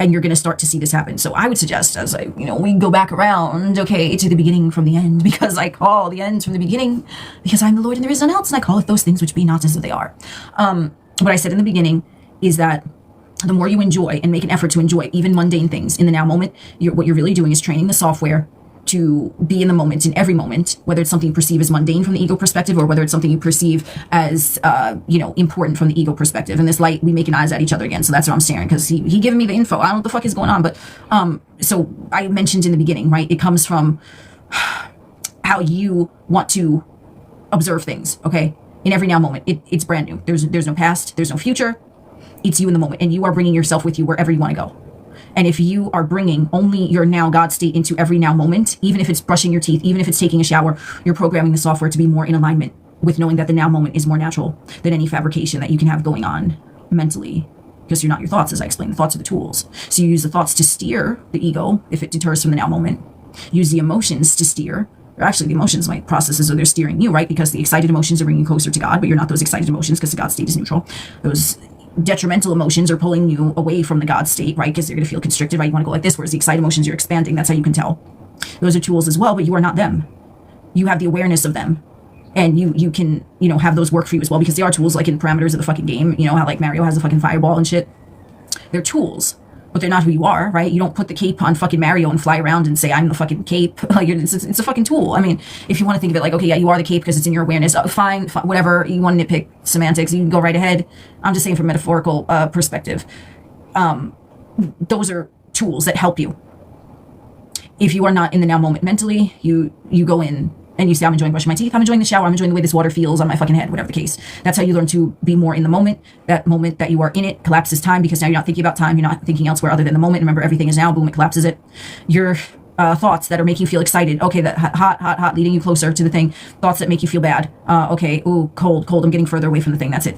And you're going to start to see this happen. So I would suggest, as I, you know, we go back around, okay, to the beginning from the end, because I call the ends from the beginning, because I'm the Lord and there is none else, and I call it those things which be not as though they are. What I said in the beginning is that the more you enjoy and make an effort to enjoy even mundane things in the now moment, what you're really doing is training the software to be in the moment, in every moment, whether it's something you perceive as mundane from the ego perspective or whether it's something you perceive as, you know, important from the ego perspective. And this light, we making eyes at each other again. So that's what I'm staring, because he giving me the info. I don't know what the fuck is going on. But so I mentioned in the beginning, right? It comes from how you want to observe things, okay? In every now moment, it's brand new. There's no past, there's no future. It's you in the moment, and you are bringing yourself with you wherever you want to go. And if you are bringing only your now God state into every now moment, even if it's brushing your teeth, even if it's taking a shower, you're programming the software to be more in alignment with knowing that the now moment is more natural than any fabrication that you can have going on mentally, because you're not your thoughts, as I explained. The thoughts are the tools. So you use the thoughts to steer the ego if it deters from the now moment. Use the emotions to steer. Or actually, the emotions might process as though they're steering you, right? Because the excited emotions are bringing you closer to God, but you're not those excited emotions, because the God state is neutral. Those detrimental emotions are pulling you away from the God state, right? Because you're going to feel constricted, right? You want to go like this, whereas the excited emotions, you're expanding. That's how you can tell. Those are tools as well, but you are not them. You have the awareness of them. And you can, you know, have those work for you as well, because they are tools, like in parameters of the fucking game. You know how like Mario has the fucking fireball and shit? They're tools, but they're not who you are, right? You don't put the cape on fucking Mario and fly around and say, I'm the fucking cape. Like, it's a fucking tool. I mean, if you want to think of it like, okay, yeah, you are the cape because it's in your awareness. Fine, whatever. You want to nitpick semantics, you can go right ahead. I'm just saying from a metaphorical perspective. Those are tools that help you. If you are not in the now moment mentally, you go in and you say, I'm enjoying brushing my teeth, I'm enjoying the shower, I'm enjoying the way this water feels on my fucking head, whatever the case. That's how you learn to be more in the moment. That moment that you are in it collapses time, because now you're not thinking about time, you're not thinking elsewhere other than the moment. Remember, everything is now, boom, it collapses it. Your thoughts that are making you feel excited, okay, that hot, leading you closer to the thing. Thoughts that make you feel bad, okay, ooh, cold, I'm getting further away from the thing, that's it.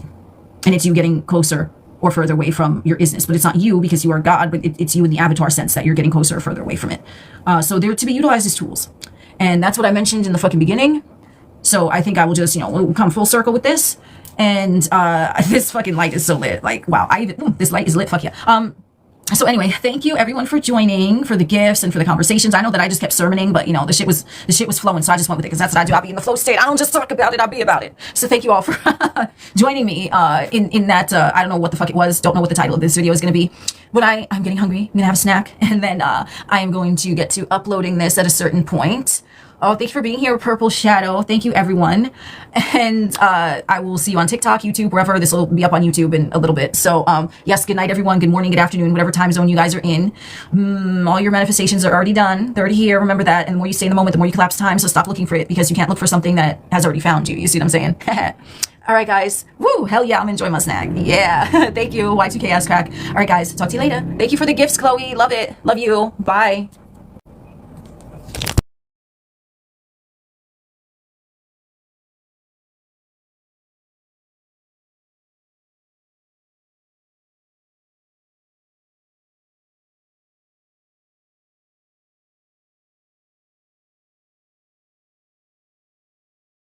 And it's you getting closer or further away from your isness. But it's not you, because you are God, but it's you in the avatar sense that you're getting closer or further away from it. So they're to be utilized as tools. And that's what I mentioned in the fucking beginning. So I think I will just, you know, we'll come full circle with this. And this fucking light is so lit. Like, wow, this light is lit. Fuck yeah. So anyway, thank you everyone for joining, for the gifts and for the conversations. I know that I just kept sermoning, but you know, the shit was flowing. So I just went with it because that's what I do. I'll be in the flow state. I don't just talk about it. I'll be about it. So thank you all for joining me, in that, I don't know what the fuck it was. Don't know what the title of this video is going to be, but I'm getting hungry. I'm going to have a snack, and then, I am going to get to uploading this at a certain point. Oh, thank you for being here, Purple Shadow. Thank you, everyone. And I will see you on TikTok, YouTube, wherever. This will be up on YouTube in a little bit. So, yes, good night, everyone. Good morning, good afternoon, whatever time zone you guys are in. All your manifestations are already done. They're already here. Remember that. And the more you stay in the moment, the more you collapse time. So stop looking for it, because you can't look for something that has already found you. You see what I'm saying? All right, guys. Woo, hell yeah, I'm enjoying my snack. Yeah. Thank you, Y2K ass crack. All right, guys. Talk to you later. Thank you for the gifts, Chloe. Love it. Love you. Bye.